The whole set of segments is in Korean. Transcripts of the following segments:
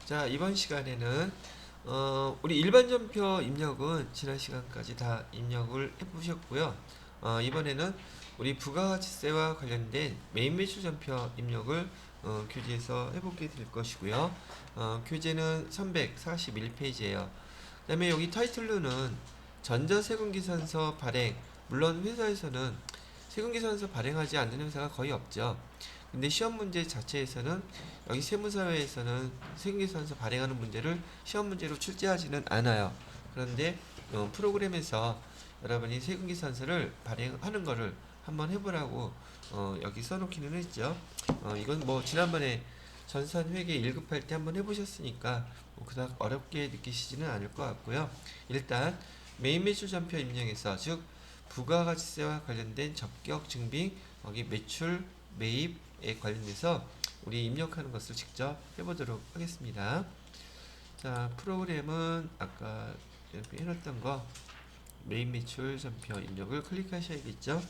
자, 이번 시간에는 우리 일반 전표 입력은 지난 시간까지 다 입력을 해보셨고요. 이번에는 우리 부가가치세와 관련된 메인 매출 전표 입력을 교재에서 해보게 될 것이고요. 교재는 341페이지예요. 그 다음에 여기 타이틀로는 전자세금계산서 발행. 물론 회사에서는 세금계산서 발행하지 않는 회사가 거의 없죠. 근데 시험 문제 자체에서는 여기 세무사회에서는 세금계산서 발행하는 문제를 시험 문제로 출제하지는 않아요. 그런데 프로그램에서 여러분이 세금계산서를 발행하는 거를 한번 해보라고 여기 써놓기는 했죠. 이건 뭐 지난번에 전산회계 1급 할 때 한번 해보셨으니까 뭐 그닥 어렵게 느끼시지는 않을 것 같고요. 일단 메인 매출 전표 입력에서 즉 부가가치세와 관련된 적격 증빙 여기 매출 매입에 관련돼서 우리 입력하는 것을 직접 해보도록 하겠습니다. 자, 프로그램은 아까 이렇게 해놨던 거 메인 매출 전표 입력을 클릭하셔야겠죠.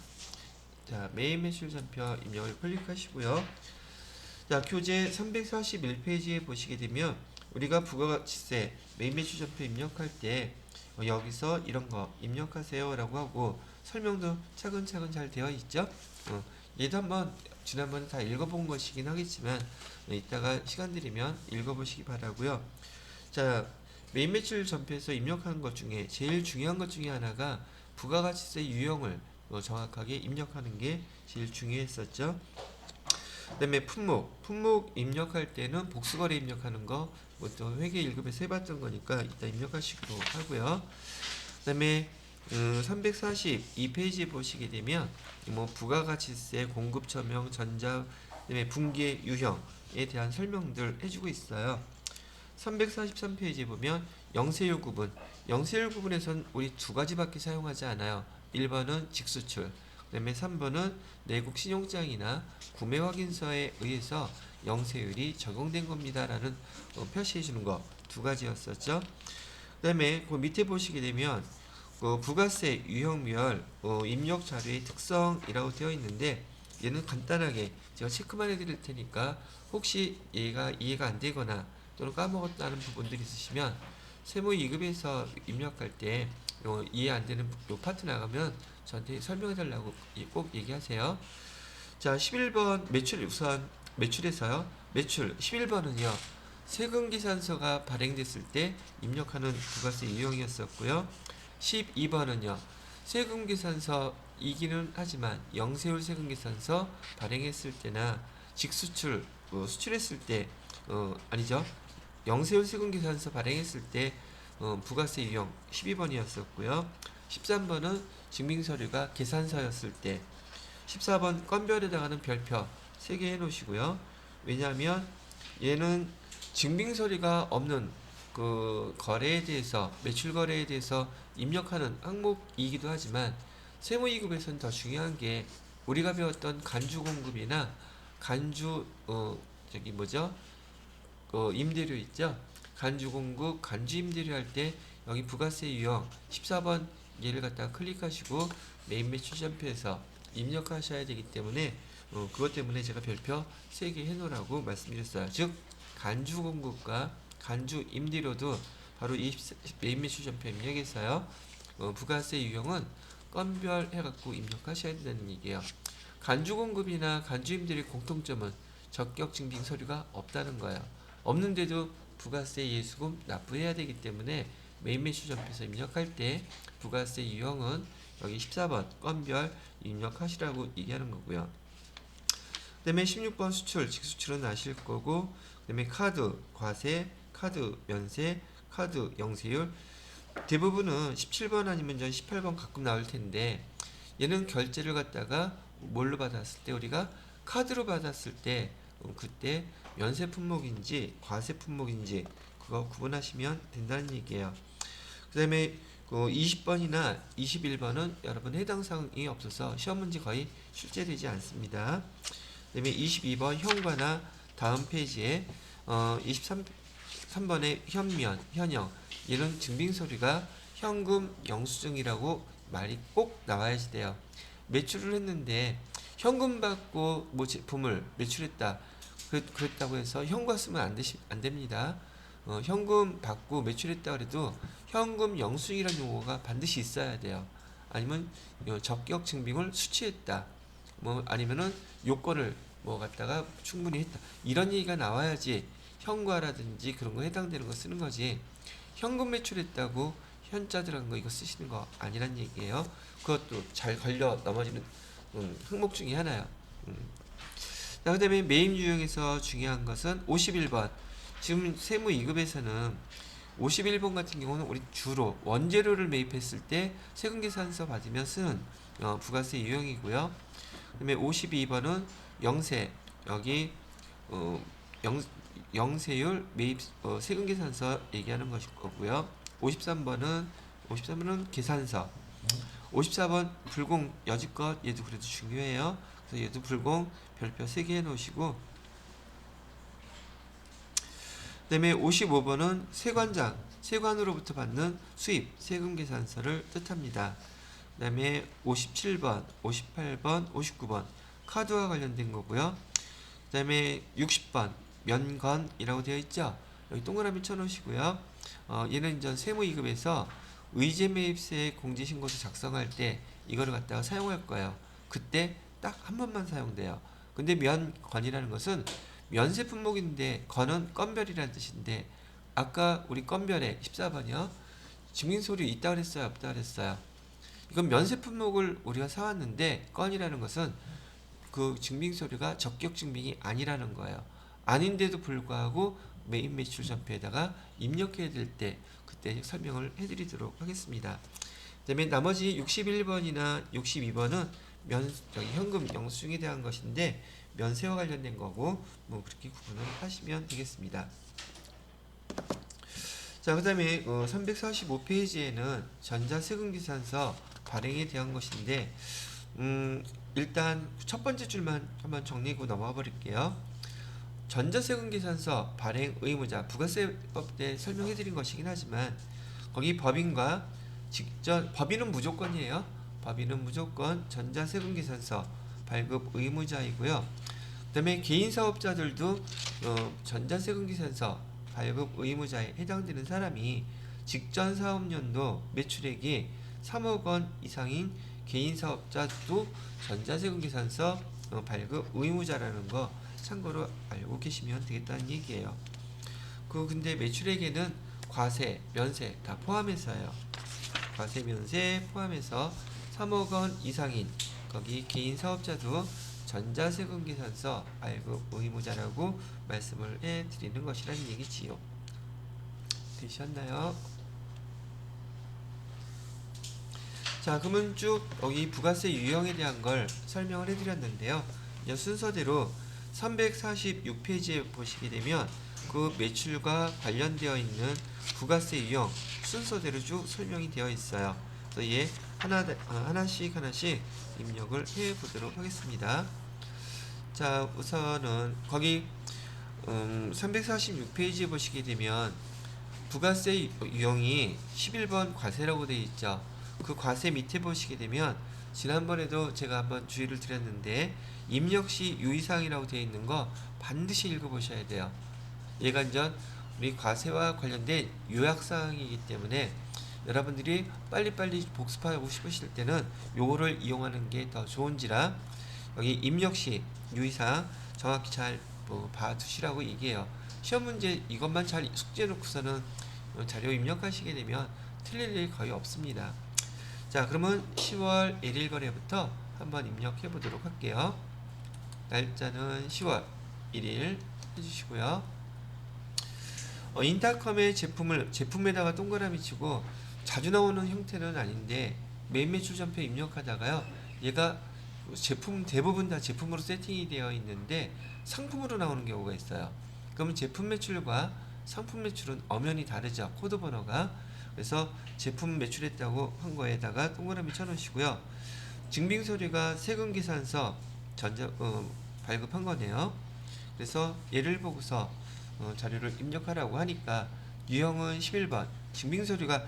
자, 메인 매출 전표 입력을 클릭하시고요. 자, 교재 341페이지에 보시게 되면 우리가 부가가치세 메인 매출 전표 입력할 때 여기서 이런 거 입력하세요 라고 하고 설명도 차근차근 잘 되어 있죠. 얘도 한번 지난번에 다 읽어본 것이긴 하겠지만 이따가 시간 되면 읽어보시기 바라고요. 자, 메인 매출 전표에서 입력하는 것 중에 제일 중요한 것 중에 하나가 부가가치세 유형을 정확하게 입력하는 게 제일 중요했었죠. 그 다음에 품목 입력할 때는 복수거래 입력하는 거, 또 회계 1급에서 해봤던 거니까 이따 입력하시기로 하고요. 그 다음에 342페이지에 보시게 되면 뭐 부가가치세, 공급처명, 전자, 그다음에 분기의 유형에 대한 설명들 해주고 있어요. 343페이지에 보면 영세율 구분, 영세율 구분에선 우리 두 가지밖에 사용하지 않아요. 1번은 직수출, 그 다음에 3번은 내국 신용장이나 구매 확인서에 의해서 영세율이 적용된 겁니다 라는 표시해 주는 거 두 가지였었죠. 그 다음에 그 밑에 보시게 되면 부가세 유형별 입력 자료의 특성이라고 되어 있는데 얘는 간단하게 제가 체크만 해드릴 테니까 혹시 얘가 이해가 안 되거나 또는 까먹었다는 부분들이 있으시면 세무 2급에서 입력할 때 이해 안 되는 요 파트 나가면 저한테 설명해 달라고 꼭 얘기하세요. 자, 11번 매출 우선 매출에서요. 매출 11번은요. 세금계산서가 발행됐을 때 입력하는 부가세 유형이었었고요. 12번은요. 세금계산서이기는 하지만 영세율 세금계산서 발행했을 때나 직수출 수출했을 때 아니죠. 영세율 세금계산서 발행했을 때 부가세 유형 12번이었었고요. 13번은 증빙서류가 계산서였을 때 14번 건별에 해당하는 별표 3개 해놓으시고요. 왜냐하면 얘는 증빙서류가 없는 그 거래에 대해서 매출 거래에 대해서 입력하는 항목이기도 하지만 세무 2급에서는 더 중요한 게 우리가 배웠던 간주 공급이나 간주 저기 뭐죠? 임대료 있죠? 간주 공급, 간주 임대료 할 때 여기 부가세 유형 14번 얘를 갖다가 클릭하시고 메인 매출 전표에서 입력하셔야 되기 때문에 그것 때문에 제가 별표 3개 해놓으라고 말씀드렸어요. 즉 간주 공급과 간주 임대료도 바로 이 메인 매출 전표 입력에서요. 부가세 유형은 건별 해갖고 입력하셔야 된다는 얘기예요. 간주 공급이나 간주 임대료의 공통점은 적격 증빙 서류가 없다는 거예요. 없는데도 부가세 예수금 납부해야 되기 때문에 메인 매출 전표에서 입력할 때 부가세 유형은 여기 14번 건별 입력하시라고 얘기하는 거고요. 그 다음에 16번 수출, 직수출은 아실 거고, 그 다음에 카드 과세, 카드 면세, 카드 영세율 대부분은 17번 아니면 18번 가끔 나올 텐데 얘는 결제를 갖다가 뭘로 받았을 때 우리가 카드로 받았을 때 그때 면세 품목인지 과세 품목인지 그거 구분하시면 된다는 얘기예요. 그 다음에 20번이나 21번은 여러분 해당 사항이 없어서 시험 문제 거의 출제되지 않습니다. 그 다음에 22번 현과나 다음 페이지에 23번의 현면, 현형 이런 증빙서류가 현금 영수증이라고 말이 꼭 나와야지 돼요. 매출을 했는데 현금 받고 뭐 제품을 매출했다 그랬다고 해서 현과 쓰면 안 됩니다. 현금 받고 매출했다 그래도 현금 영수증이라는 용어가 반드시 있어야 돼요. 아니면 적격 증빙을 수취했다. 뭐 아니면은 요건을 뭐 갖다가 충분히 했다. 이런 얘기가 나와야지 현과라든지 그런 거 해당되는 거 쓰는 거지. 현금 매출했다고 현자 들어간 거 이거 쓰시는 거 아니란 얘기예요. 그것도 잘 걸려 넘어지는 항목 중에 하나요. 자, 그다음에 매입 유형에서 중요한 것은 51번. 지금 세무 2급에서는 51번 같은 경우는 우리 주로 원재료를 매입했을 때 세금계산서 받으면 쓰는 부가세 유형이고요. 그다음에 52번은 영세, 여기 영세율 매입 세금계산서 얘기하는 것일 거고요. 53번은 계산서. 54번 불공 여지껏 얘도 그래도 중요해요. 그래서 얘도 불공 별표 3개 해놓으시고, 그 다음에 55번은 세관장, 세관으로부터 받는 수입 세금계산서를 뜻합니다. 그 다음에 57번, 58번, 59번 카드와 관련된 거고요. 그 다음에 60번 면건이라고 되어 있죠. 여기 동그라미 쳐놓으시고요. 얘는 이제 세무 2급에서 의제매입세 공제신고서 작성할 때 이거를 갖다가 사용할 거예요. 그때 딱 한 번만 사용돼요. 근데 면건이라는 것은 면세 품목인데 건은 건별이라는 뜻인데, 아까 우리 건별에 14번이요. 증빙서류 있다 그랬어요, 없다 그랬어요? 이건 면세 품목을 우리가 사왔는데 건이라는 것은 그 증빙서류가 적격 증빙이 아니라는 거예요. 아닌데도 불구하고 매입 매출 전표에다가 입력해야 될 때 그때 설명을 해드리도록 하겠습니다. 그다음에 나머지 61번이나 62번은 현금 영수증에 대한 것인데 면세와 관련된 거고 뭐 그렇게 구분을 하시면 되겠습니다. 자, 그다음에 345페이지에는 전자세금계산서 발행에 대한 것인데 일단 첫 번째 줄만 한번 정리하고 넘어가 버릴게요. 전자세금계산서 발행 의무자 부가세법 때 설명해 드린 것이긴 하지만 거기 법인과 직접 법인은 무조건이에요. 법인은 무조건 전자세금계산서 발급 의무자이고요. 그 다음에 개인사업자들도 전자세금계산서 발급 의무자에 해당되는 사람이 직전 사업연도 매출액이 3억 원 이상인 개인사업자도 전자세금계산서 발급 의무자라는 거 참고로 알고 계시면 되겠다는 얘기예요. 근데 매출액에는 과세, 면세 다 포함해서요. 과세, 면세 포함해서 3억 원 이상인 거기 개인 사업자도 전자세금계산서 발급 의무자라고 말씀을 해드리는 것이라는 얘기지요. 되셨나요? 자, 그러면 쭉 여기 부가세 유형에 대한 걸 설명을 해드렸는데요. 이제 순서대로 346페이지에 보시게 되면 그 매출과 관련되어 있는 부가세 유형 순서대로 쭉 설명이 되어 있어요. 그래서 얘 하나씩 입력을 해 보도록 하겠습니다. 자, 우선은 거기 346페이지에 보시게 되면 부가세 유형이 11번 과세라고 되어 있죠. 그 과세 밑에 보시게 되면 지난번에도 제가 한번 주의를 드렸는데 입력시 유의사항이라고 되어 있는 거 반드시 읽어보셔야 돼요. 얘가 이제 우리 과세와 관련된 요약사항이기 때문에 여러분들이 빨리빨리 복습하고 싶으실 때는 요거를 이용하는 게 더 좋은지라 여기 입력시 유의사항 정확히 잘 봐두시라고 얘기해요. 시험 문제 이것만 잘 숙지해 놓고서는 자료 입력하시게 되면 틀릴 일이 거의 없습니다. 자, 그러면 10월 1일 거래부터 한번 입력해 보도록 할게요. 날짜는 10월 1일 해주시고요. 인타컴의 제품에다가 동그라미 치고 자주 나오는 형태는 아닌데 매입 매출 전표 입력하다가요, 얘가 제품 대부분 다 제품으로 세팅이 되어 있는데 상품으로 나오는 경우가 있어요. 그러면 제품 매출과 상품 매출은 엄연히 다르죠, 코드 번호가. 그래서 제품 매출했다고 한 거에다가 동그라미 쳐놓으시고요. 증빙서류가 세금계산서 발급한 거네요. 그래서 얘를 보고서 자료를 입력하라고 하니까 유형은 11번 증빙서류가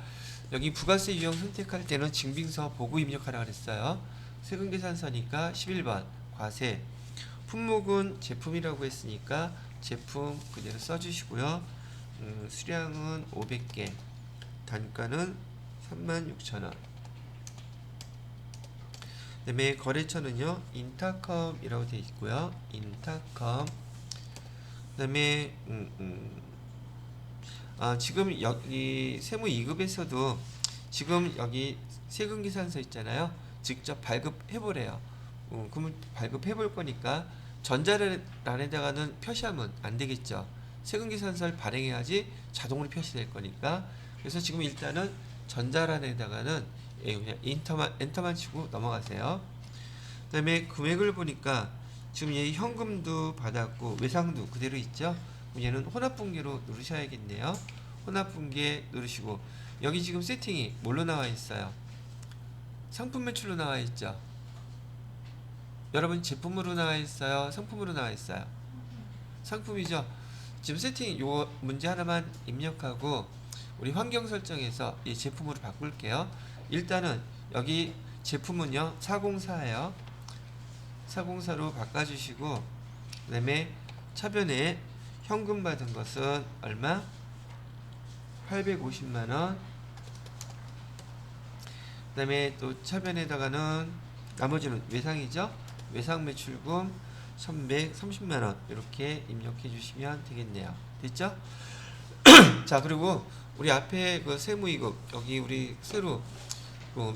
여기 부가세 유형 선택할 때는 증빙서 보고 입력하라 그랬어요. 세금계산서니까 11번 과세, 품목은 제품이라고 했으니까 제품 그대로 써주시고요. 수량은 500개, 단가는 36,000원. 그 다음에 거래처는요 인타컴이라고 되어 있고요. 인타컴. 그 다음에 지금 여기 세무 2급에서도 지금 여기 세금계산서 있잖아요. 직접 발급해 보래요. 그러면 발급해 볼 거니까 전자란에다가는 표시하면 안 되겠죠. 세금계산서를 발행해야지 자동으로 표시될 거니까. 그래서 지금 일단은 전자란에다가는 그냥 엔터만 치고 넘어가세요. 그 다음에 금액을 보니까 지금 얘 현금도 받았고 외상도 그대로 있죠. 얘는 혼합분기로 누르셔야겠네요. 혼합분기에 누르시고 여기 지금 세팅이 뭘로 나와 있어요? 상품 매출로 나와 있죠. 여러분 제품으로 나와 있어요? 상품으로 나와 있어요? 상품이죠. 지금 세팅 요 문제 하나만 입력하고 우리 환경 설정에서 이 제품으로 바꿀게요. 일단은 여기 제품은요 404예요. 404로 바꿔주시고 그 다음에 차변에 현금 받은 것은 얼마? 850만원. 그 다음에 또 차변에다가는 나머지는 외상이죠. 외상 매출금 1130만원 이렇게 입력해 주시면 되겠네요. 됐죠? 자, 그리고 우리 앞에 그 세무이급 여기 우리 새로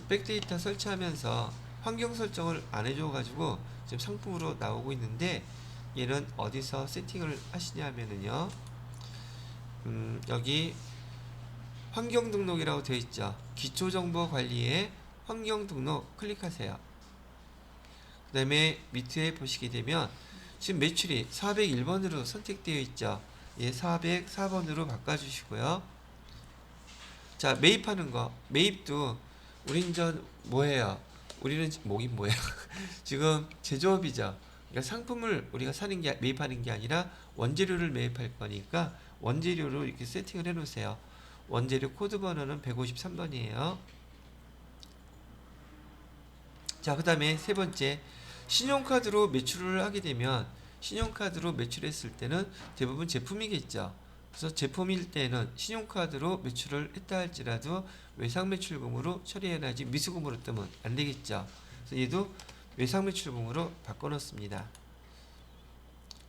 백데이터 설치하면서 환경 설정을 안 해줘 가지고 지금 상품으로 나오고 있는데 얘는 어디서 세팅을 하시냐면은요 여기 환경 등록이라고 되어 있죠. 기초정보 관리에 환경 등록 클릭하세요. 그 다음에 밑에 보시게 되면 지금 매출이 401번으로 선택되어 있죠. 예, 404번으로 바꿔주시고요. 자, 매입하는 거. 매입도 우린 뭐예요? 우리는 뭐긴 뭐예요? 지금 제조업이죠. 그러니까 상품을 우리가 사는 게 매입하는 게 아니라 원재료를 매입할 거니까 원재료로 이렇게 세팅을 해 놓으세요. 원재료 코드 번호는 153번이에요. 자, 그 다음에 세 번째, 신용카드로 매출을 하게 되면 신용카드로 매출했을 때는 대부분 제품이겠죠. 그래서 제품일 때는 신용카드로 매출을 했다 할지라도 외상매출금으로 처리해야지 미수금으로 뜨면 안 되겠죠. 그래서 얘도 외상매출금으로 바꿔놓습니다.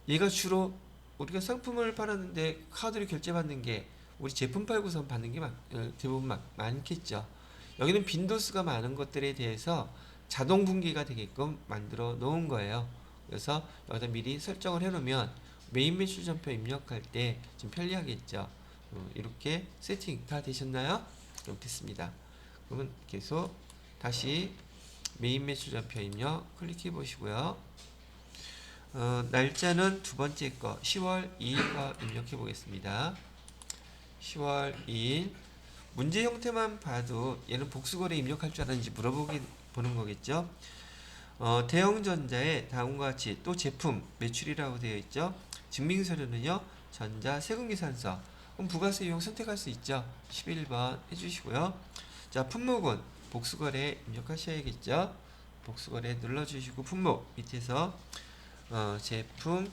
얘가 주로 우리가 상품을 팔았는데 카드로 결제받는 게 우리 제품 팔고선 받는 게 대부분 많겠죠. 여기는 빈도수가 많은 것들에 대해서 자동 분기가 되게끔 만들어 놓은 거예요. 그래서 여기다 미리 설정을 해 놓으면 메인 매출 전표 입력할 때 좀 편리하겠죠. 이렇게 세팅 다 되셨나요? 그럼 됐습니다. 그러면 계속 다시 메인 매출 전표 입력 클릭해 보시고요. 날짜는 두 번째 거 10월 2일 거 입력해 보겠습니다. 10월 2일 문제 형태만 봐도 얘는 복수거래 입력할 줄 알았는지 보는 거겠죠. 대형전자에 다음과 같이 또 제품 매출이라고 되어 있죠. 증빙서류는요 전자 세금계산서. 그럼 부가세 이용 선택할 수 있죠. 11번 해주시고요. 자, 품목은 복수거래 입력하셔야겠죠. 복수거래 눌러주시고 품목 밑에서 제품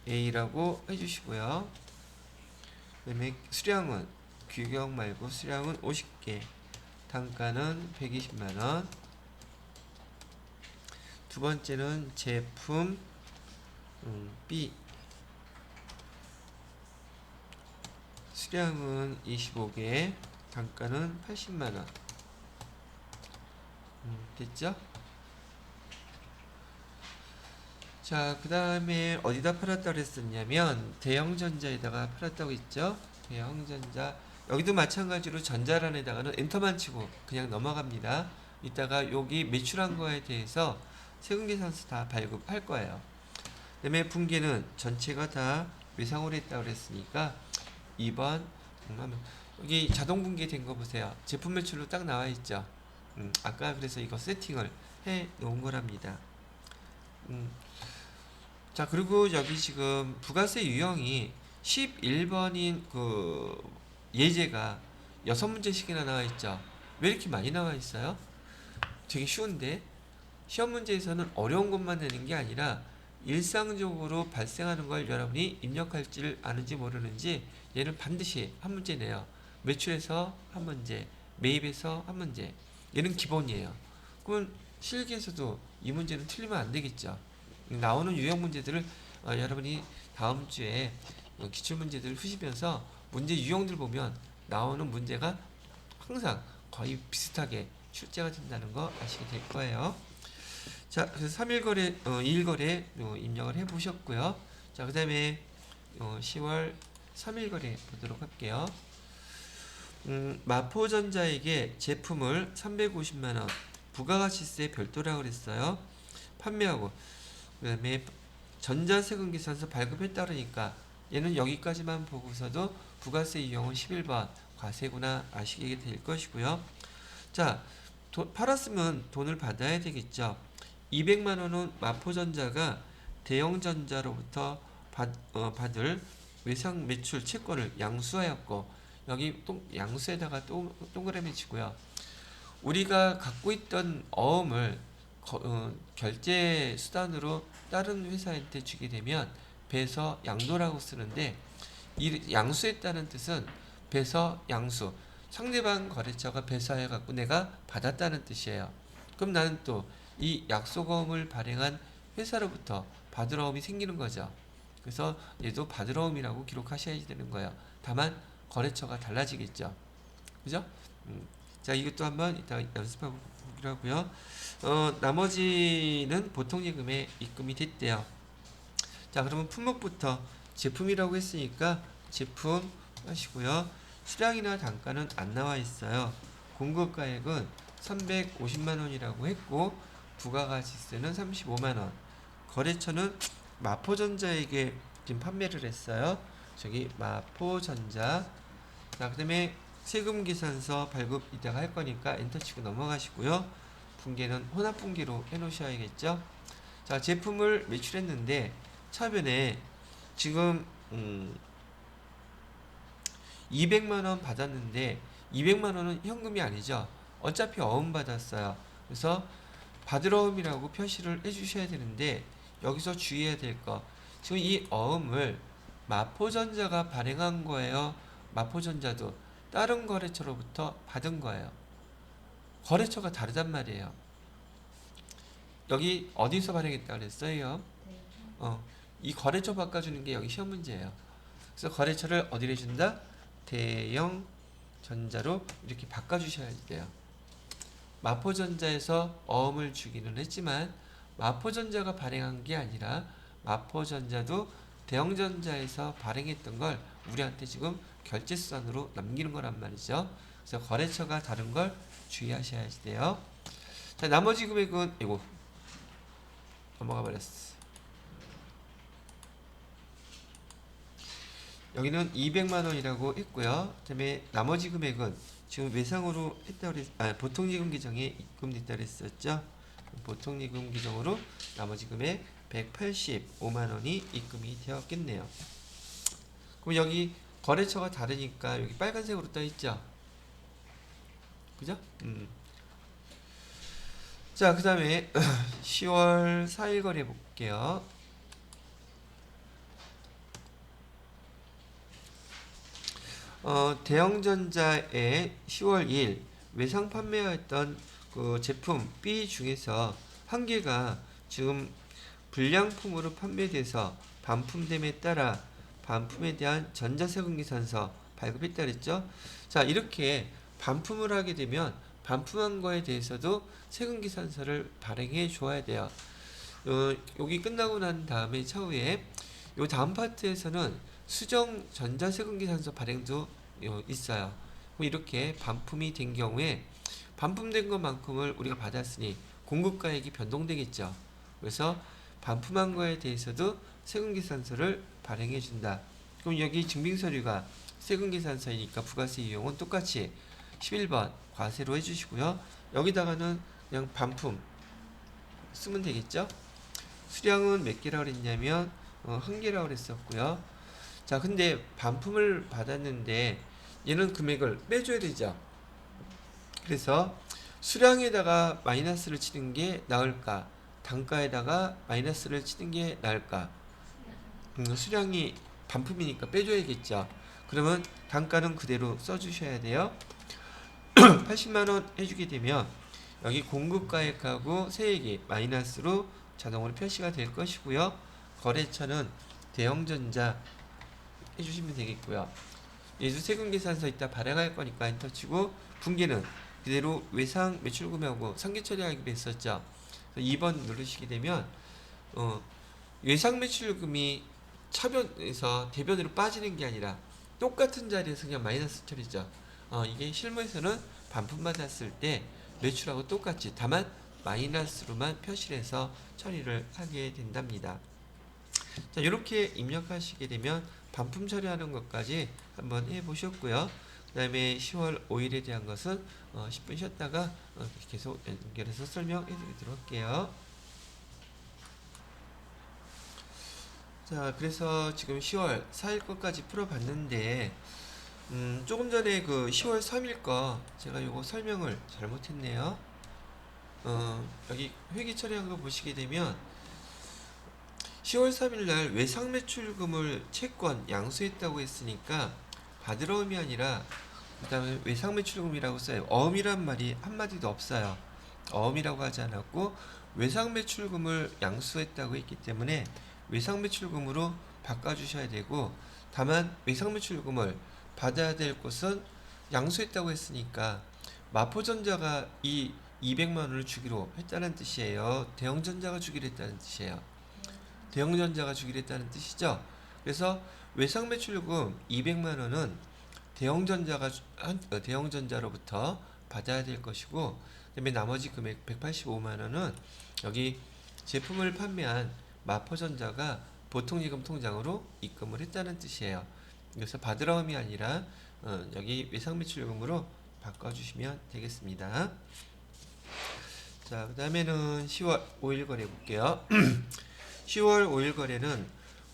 A라고 해주시고요. 그 다음에 수량은 규격 말고 수량은 50개, 단가는 120만원. 두 번째는 제품 B, 수량은 25개, 단가는 80만원. 됐죠? 자, 그 다음에 어디다 팔았다고 그랬었냐면 대형전자에다가 팔았다고 했죠. 대형전자 여기도 마찬가지로 전자란에다가는 엔터만 치고 그냥 넘어갑니다. 이따가 여기 매출한 거에 대해서 세금계산서 다 발급할 거예요. 그 다음에 분기는 전체가 다 외상으로 했다고 그랬으니까 2번 여기 자동 분기된 거 보세요. 제품 매출로 딱 나와 있죠. 아까 그래서 이거 세팅을 해 놓은 거랍니다. 자, 그리고 여기 지금 부가세 유형이 11번인 그 예제가 6문제씩이나 나와 있죠. 왜 이렇게 많이 나와 있어요? 되게 쉬운데 시험 문제에서는 어려운 것만 내는 게 아니라 일상적으로 발생하는 걸 여러분이 입력할지 아는지 모르는지 얘는 반드시 한 문제 내요. 매출에서 한 문제, 매입에서 한 문제. 얘는 기본이에요. 그럼 실기에서도 이 문제는 틀리면 안 되겠죠. 나오는 유형 문제들을 여러분이 다음 주에 기출 문제들을 푸시면서 문제 유형들 보면 나오는 문제가 항상 거의 비슷하게 출제가 된다는 거 아시게 될 거예요. 자, 그래서 3일 거래, 2일 거래 입력을 해 보셨고요. 자, 그 다음에 10월 3일 거래 보도록 할게요. 마포전자에게 제품을 350만원 부가가치세 별도라고 그랬어요. 판매하고 그 다음에 전자세금계산서 발급했다 그러니까 얘는 여기까지만 보고서도 부가세 유형은 11번 과세구나 아시게 될 것이고요. 자, 팔았으면 돈을 받아야 되겠죠. 200만원은 마포전자가 대형전자로부터 받을 외상 매출 채권을 양수하였고, 여기 양수에다가 동그라미 치고요. 우리가 갖고 있던 어음을 결제 수단으로 다른 회사한테 주게 되면 배서 양도라고 쓰는데, 이 양수했다는 뜻은 배서 양수, 상대방 거래처가 배서해 갖고 내가 받았다는 뜻이에요. 그럼 나는 또 이 약속어음을 발행한 회사로부터 받을 어음이 생기는 거죠. 그래서 얘도 받을 어음이라고 기록하셔야 되는 거예요. 다만 거래처가 달라지겠죠. 그죠? 자, 이것도 한번 이따 연습하고 보기로 하고요. 나머지는 보통예금에 입금이 됐대요. 자, 그러면 품목부터 제품이라고 했으니까 제품 하시고요. 수량이나 단가는 안 나와 있어요. 공급가액은 350만원이라고 했고, 부가가치세는 35만원. 거래처는 마포전자에게 지금 판매를 했어요. 저기 마포전자. 자, 그 다음에 세금계산서 발급 이따가 할 거니까 엔터 치고 넘어가시고요. 분계는 혼합분계로 해놓으셔야겠죠. 자, 제품을 매출했는데 차변에 지금 200만원 받았는데 200만원은 현금이 아니죠. 어차피 어음 받았어요. 그래서 받을 어음이라고 표시를 해주셔야 되는데, 여기서 주의해야 될 거, 지금 이 어음을 마포전자가 발행한 거예요. 마포전자도 다른 거래처로부터 받은 거예요. 거래처가 다르단 말이에요. 여기 어디서 발행했다 그랬어요? 이 거래처 바꿔주는 게 여기 시험 문제예요. 그래서 거래처를 어디로 해준다? 대형전자로 이렇게 바꿔주셔야 돼요. 마포전자에서 어음을 주기는 했지만 마포전자가 발행한 게 아니라 마포전자도 대형전자에서 발행했던 걸 우리한테 지금 결제수단으로 남기는 거란 말이죠. 그래서 거래처가 다른 걸 주의하셔야 돼요. 자, 나머지 금액은 이거 넘어가 버렸어. 여기는 200만원이라고 했고요. 그 다음에 나머지 금액은 지금 외상으로 했다고 보통예금 계정에 입금됐다고 했었죠. 보통예금 계정으로 나머지 금액 185만원이 입금이 되었겠네요. 그럼 여기 거래처가 다르니까 여기 빨간색으로 떠있죠. 그죠? 자, 그 다음에 10월 4일 거래 볼게요. 대형전자의 10월 2일 외상 판매했던 그 제품 B 중에서 한 개가 지금 불량품으로 판매돼서 반품됨에 따라 반품에 대한 전자세금계산서 발급했다 그랬죠. 자, 이렇게 반품을 하게 되면 반품한 거에 대해서도 세금계산서를 발행해 줘야 돼요. 여기 끝나고 난 다음에 차후에 요 다음 파트에서는 수정 전자세금계산서 발행도 있어요. 이렇게 반품이 된 경우에 반품된 것만큼을 우리가 받았으니 공급가액이 변동되겠죠. 그래서 반품한 거에 대해서도 세금계산서를 발행해 준다. 그럼 여기 증빙서류가 세금계산서이니까 부가세 유형은 똑같이 11번 과세로 해주시고요. 여기다가는 그냥 반품 쓰면 되겠죠. 수량은 몇 개라고 그랬냐면 한 개라고 그랬었고요. 자, 근데 반품을 받았는데 얘는 금액을 빼줘야 되죠. 그래서 수량에다가 마이너스를 치는 게 나을까? 단가에다가 마이너스를 치는 게 나을까? 수량이 반품이니까 빼줘야겠죠. 그러면 단가는 그대로 써주셔야 돼요. 80만원 해주게 되면 여기 공급가액하고 세액이 마이너스로 자동으로 표시가 될 것이고요. 거래처는 대형전자 해주시면 되겠고요. 예수세금계산서 이따 발행할 거니까 엔터 치고, 분기는 그대로 외상 매출금액하고 상계 처리하기로 했었죠. 2번 누르시게 되면 외상 매출금이 차변에서 대변으로 빠지는 게 아니라 똑같은 자리에서 그냥 마이너스 처리죠. 이게 실무에서는 반품 받았을 때 매출하고 똑같이, 다만 마이너스로만 표시를 해서 처리를 하게 된답니다. 자, 이렇게 입력하시게 되면 반품 처리하는 것까지 한번 해보셨고요. 그 다음에 10월 5일에 대한 것은 10분 쉬었다가 계속 연결해서 설명해 드리도록 할게요. 자, 그래서 지금 10월 4일 것까지 풀어봤는데, 조금 전에 그 10월 3일 거 제가 요거 설명을 잘못했네요. 여기 회계 처리한 거 보시게 되면 10월 3일 날 외상 매출금을 채권 양수했다고 했으니까 받으러움이 아니라 그 다음에 외상 매출금이라고 써요. 어음이란 말이 한마디도 없어요. 어음이라고 하지 않았고 외상 매출금을 양수했다고 했기 때문에 외상 매출금으로 바꿔주셔야 되고, 다만 외상 매출금을 받아야 될 곳은 양수했다고 했으니까 마포전자가 이 200만원을 주기로 했다는 뜻이에요. 대형전자가 주기로 했다는 뜻이에요. 대형전자가 주기로 했다는 뜻이죠. 그래서 외상 매출금 200만원은 대형전자로부터 받아야 될 것이고, 그다음에 나머지 금액 185만원은 여기 제품을 판매한 마포전자가 보통예금 통장으로 입금을 했다는 뜻이에요. 그래서 받으러움이 아니라 여기 외상 매출금으로 바꿔주시면 되겠습니다. 자, 그 다음에는 10월 5일 거래 볼게요. 10월 5일 거래는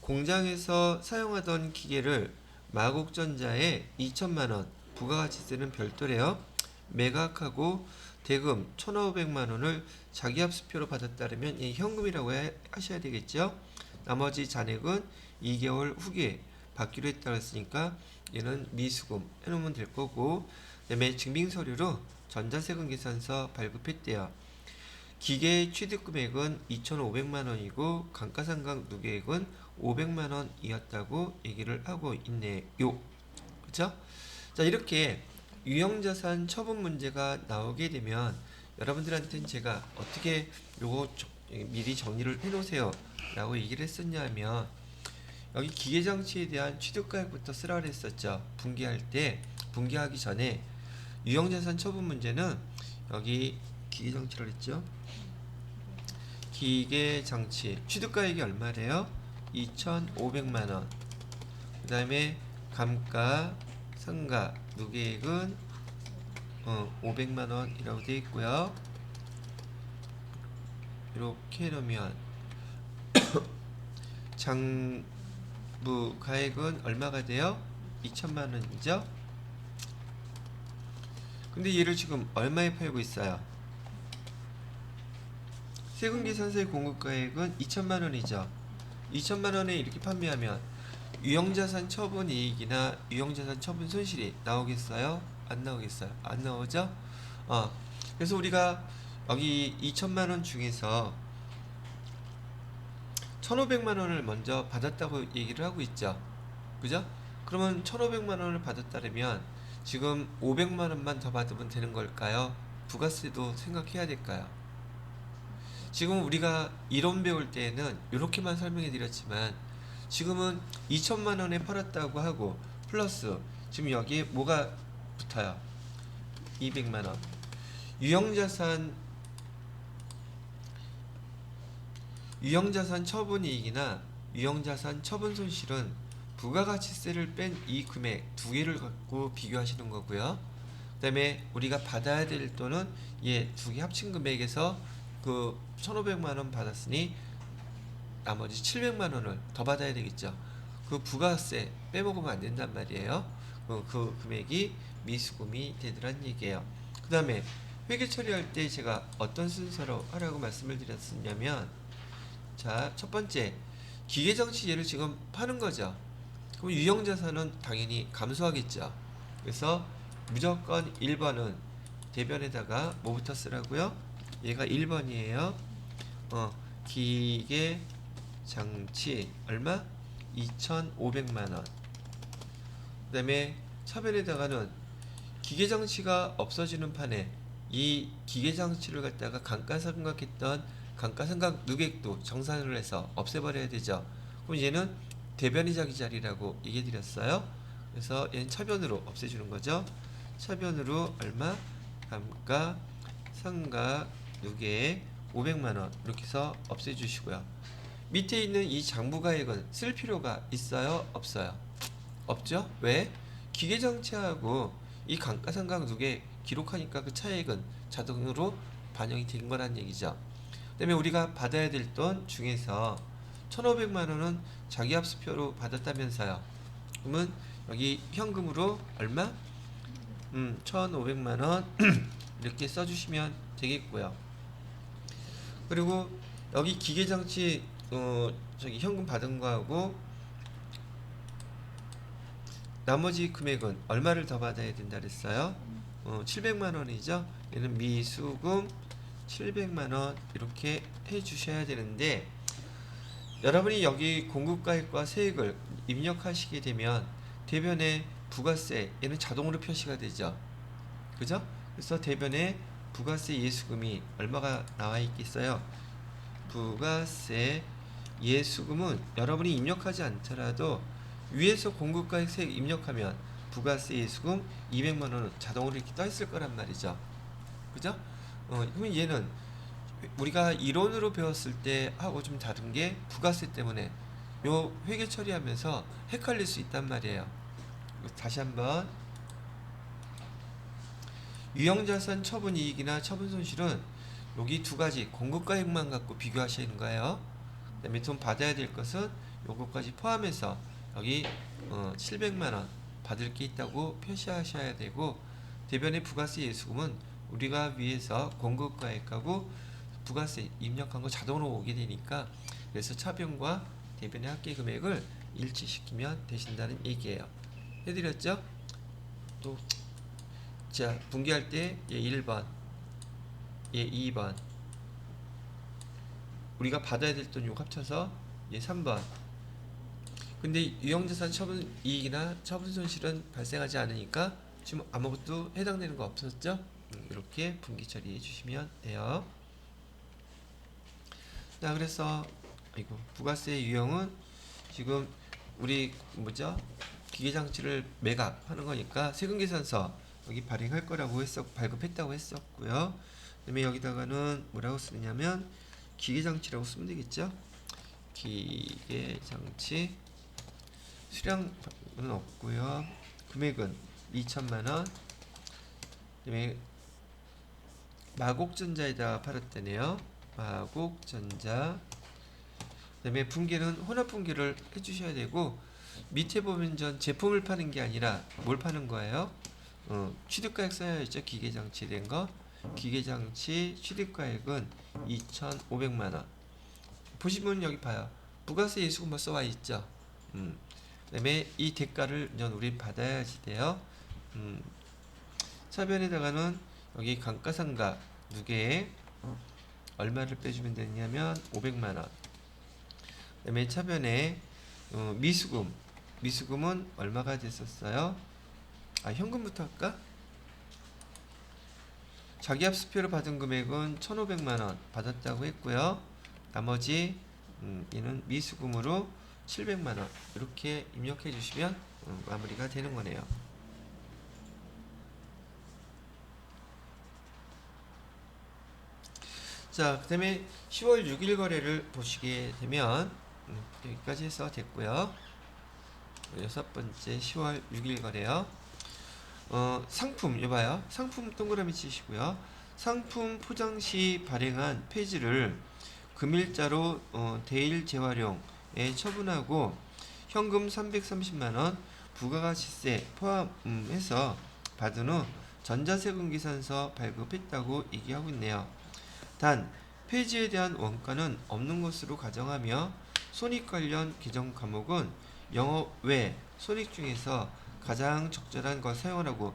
공장에서 사용하던 기계를 마곡전자에 2천만원 부가가치세는 별도래요. 매각하고 대금 1,500만원을 자기합수표로 받았다면 현금이라고 하셔야 되겠죠. 나머지 잔액은 2개월 후기에 받기로 했다고 했으니까 얘는 미수금 해놓으면 될 거고, 그 다음에 증빙서류로 전자세금계산서 발급했대요. 기계 취득금액은 2,500만원이고 감가상각 누계액은 500만원이었다고 얘기를 하고 있네요. 그쵸? 자, 이렇게 유형자산 처분 문제가 나오게 되면 여러분들한테는 제가 어떻게 요거 미리 정리를 해놓으세요 라고 얘기를 했었냐 하면, 여기 기계장치에 대한 취득가액부터 쓰라 그랬었죠. 분기하기 전에 유형자산 처분 문제는 여기 기계장치를 했죠. 기계장치 취득가액이 얼마래요? 2,500만원. 그 다음에 감가 상가 누계액은 500만원이라고 되어 있고요. 이렇게 해놓으면 장부 가액은 얼마가 돼요? 2천만원이죠. 근데 얘를 지금 얼마에 팔고 있어요? 세금계산서의 공급가액은 2천만원이죠. 2천만원에 이렇게 판매하면 유형자산 처분 이익이나 유형자산 처분 손실이 나오겠어요? 안 나오겠어요? 안 나오죠? 그래서 우리가 여기 2천만원 중에서 1,500만원을 먼저 받았다고 얘기를 하고 있죠. 그죠? 그러면 1,500만원을 받았다면 지금 500만원만 더 받으면 되는 걸까요? 부가세도 생각해야 될까요? 지금 우리가 이론 배울 때에는 이렇게만 설명해 드렸지만, 지금은 2천만원에 팔았다고 하고 플러스 지금 여기에 뭐가 붙어요? 200만원. 유형자산 처분이익이나 유형자산 처분 손실은 부가가치세를 뺀 이 금액 두 개를 갖고 비교하시는 거고요. 그 다음에 우리가 받아야 될 돈은 얘 두 개 합친 금액에서 그 1,500만원 받았으니 나머지 700만원을 더 받아야 되겠죠. 그 부가세 빼먹으면 안 된단 말이에요. 그 금액이 미수금이 되더란 얘기예요. 그 다음에 회계 처리할 때 제가 어떤 순서로 하라고 말씀을 드렸었냐면, 자, 첫 번째, 기계정치제를 지금 파는 거죠. 그럼 유형자산은 당연히 감소하겠죠. 그래서 무조건 1번은 대변에다가 뭐부터 쓰라고요? 얘가 1번이에요. 기계장치 얼마? 2,500만원. 그 다음에 차변에다가는 기계장치가 없어지는 판에 이 기계장치를 갖다가 감가상각했던 감가상각 누계액도 정산을 해서 없애버려야 되죠. 그럼 얘는 대변이자기 자리라고 얘기해 드렸어요. 그래서 얘는 차변으로 없애주는 거죠. 차변으로 얼마? 감가상각 누계액 500만원 이렇게 해서 없애주시고요. 밑에 있는 이 장부가액은 쓸 필요가 있어요? 없어요? 없죠? 왜? 기계장치하고 이 감가상각 누계 기록하니까 그 차액은 자동으로 반영이 된 거란 얘기죠. 그다음에 우리가 받아야 될 돈 중에서 1,500만원은 자기합수표로 받았다면서요. 그러면 여기 현금으로 얼마? 1,500만원 이렇게 써주시면 되겠고요. 그리고 여기 기계장치 저기 현금 받은 거하고 나머지 금액은 얼마를 더 받아야 된다 그랬어요? 700만원이죠. 얘는 미수금 700만원 이렇게 해 주셔야 되는데, 여러분이 여기 공급가액과 세액을 입력하시게 되면 대변에 부가세 얘는 자동으로 표시가 되죠. 그죠? 그래서 대변에 부가세 예수금이 얼마가 나와 있겠어요? 부가세 예수금은 여러분이 입력하지 않더라도 위에서 공급가액 세액 입력하면 부가세 예수금 200만원은 자동으로 이렇게 떠 있을 거란 말이죠. 그죠? 그러면 얘는 우리가 이론으로 배웠을 때 하고 좀 다른 게 부가세 때문에 요 회계 처리하면서 헷갈릴 수 있단 말이에요. 다시 한번, 유형자산 처분 이익이나 처분 손실은 여기 두 가지 공급가액만 갖고 비교하시는 거예요. 그다음에 돈 받아야 될 것은 요것까지 포함해서 여기 700만원 받을 게 있다고 표시하셔야 되고, 대변의 부가세 예수금은 우리가 위에서 공급가액하고 부가세 입력한 거 자동으로 오게 되니까, 그래서 차변과 대변의 합계 금액을 일치시키면 되신다는 얘기예요. 해드렸죠? 또 자, 분기할 때 얘 1번, 얘 2번, 우리가 받아야 될 돈 요거 합쳐서 얘 3번. 근데 유형자산 처분 이익이나 처분 손실은 발생하지 않으니까 지금 아무것도 해당되는 거 없었죠? 이렇게 분기 처리해 주시면 돼요. 자, 그래서 부가세 유형은 지금 우리 뭐죠? 기계장치를 매각하는 거니까 세금계산서 여기 발행할 거라고 발급했다고 했었고요. 그다음에 여기다가는 뭐라고 쓰냐면 기계장치라고 쓰면 되겠죠? 기계장치 수량은 없고요. 금액은 2천만원. 그다음에 마곡전자에다가 팔았다네요. 마곡전자. 그다음에 분기는 혼합 분기를 해주셔야 되고, 밑에 보면 전 제품을 파는 게 아니라 뭘 파는 거예요? 취득가액 써야죠. 기계장치 된 거. 기계장치 취득가액은 2,500만원. 보시면 여기 봐요. 부가세 예수금 써와 있죠. 그다음에 이 대가를 우리 받아야지 돼요. 차변에다가는 여기 감가상각 누계액 얼마를 빼주면 되냐면 500만원. 그다음에 차변에 미수금은 얼마가 됐었어요? 현금부터 할까? 자기합수표로 받은 금액은 1,500만원 받았다고 했고요. 나머지 얘는 미수금으로 700만원 이렇게 입력해 주시면 마무리가 되는 거네요. 자, 그 다음에 10월 6일 거래를 보시게 되면 여기까지 해서 됐고요. 여섯 번째 10월 6일 거래요. 상품 여봐요. 상품 동그라미 치시고요. 상품 포장 시 발행한 폐지를 금일자로 대일 재활용에 처분하고 현금 330만원 부가가치세 포함해서 받은 후 전자세금계산서 발급했다고 얘기하고 있네요. 단 폐지에 대한 원가는 없는 것으로 가정하며 손익 관련 규정 과목은 영업 외 손익 중에서 가장 적절한 걸 사용하라고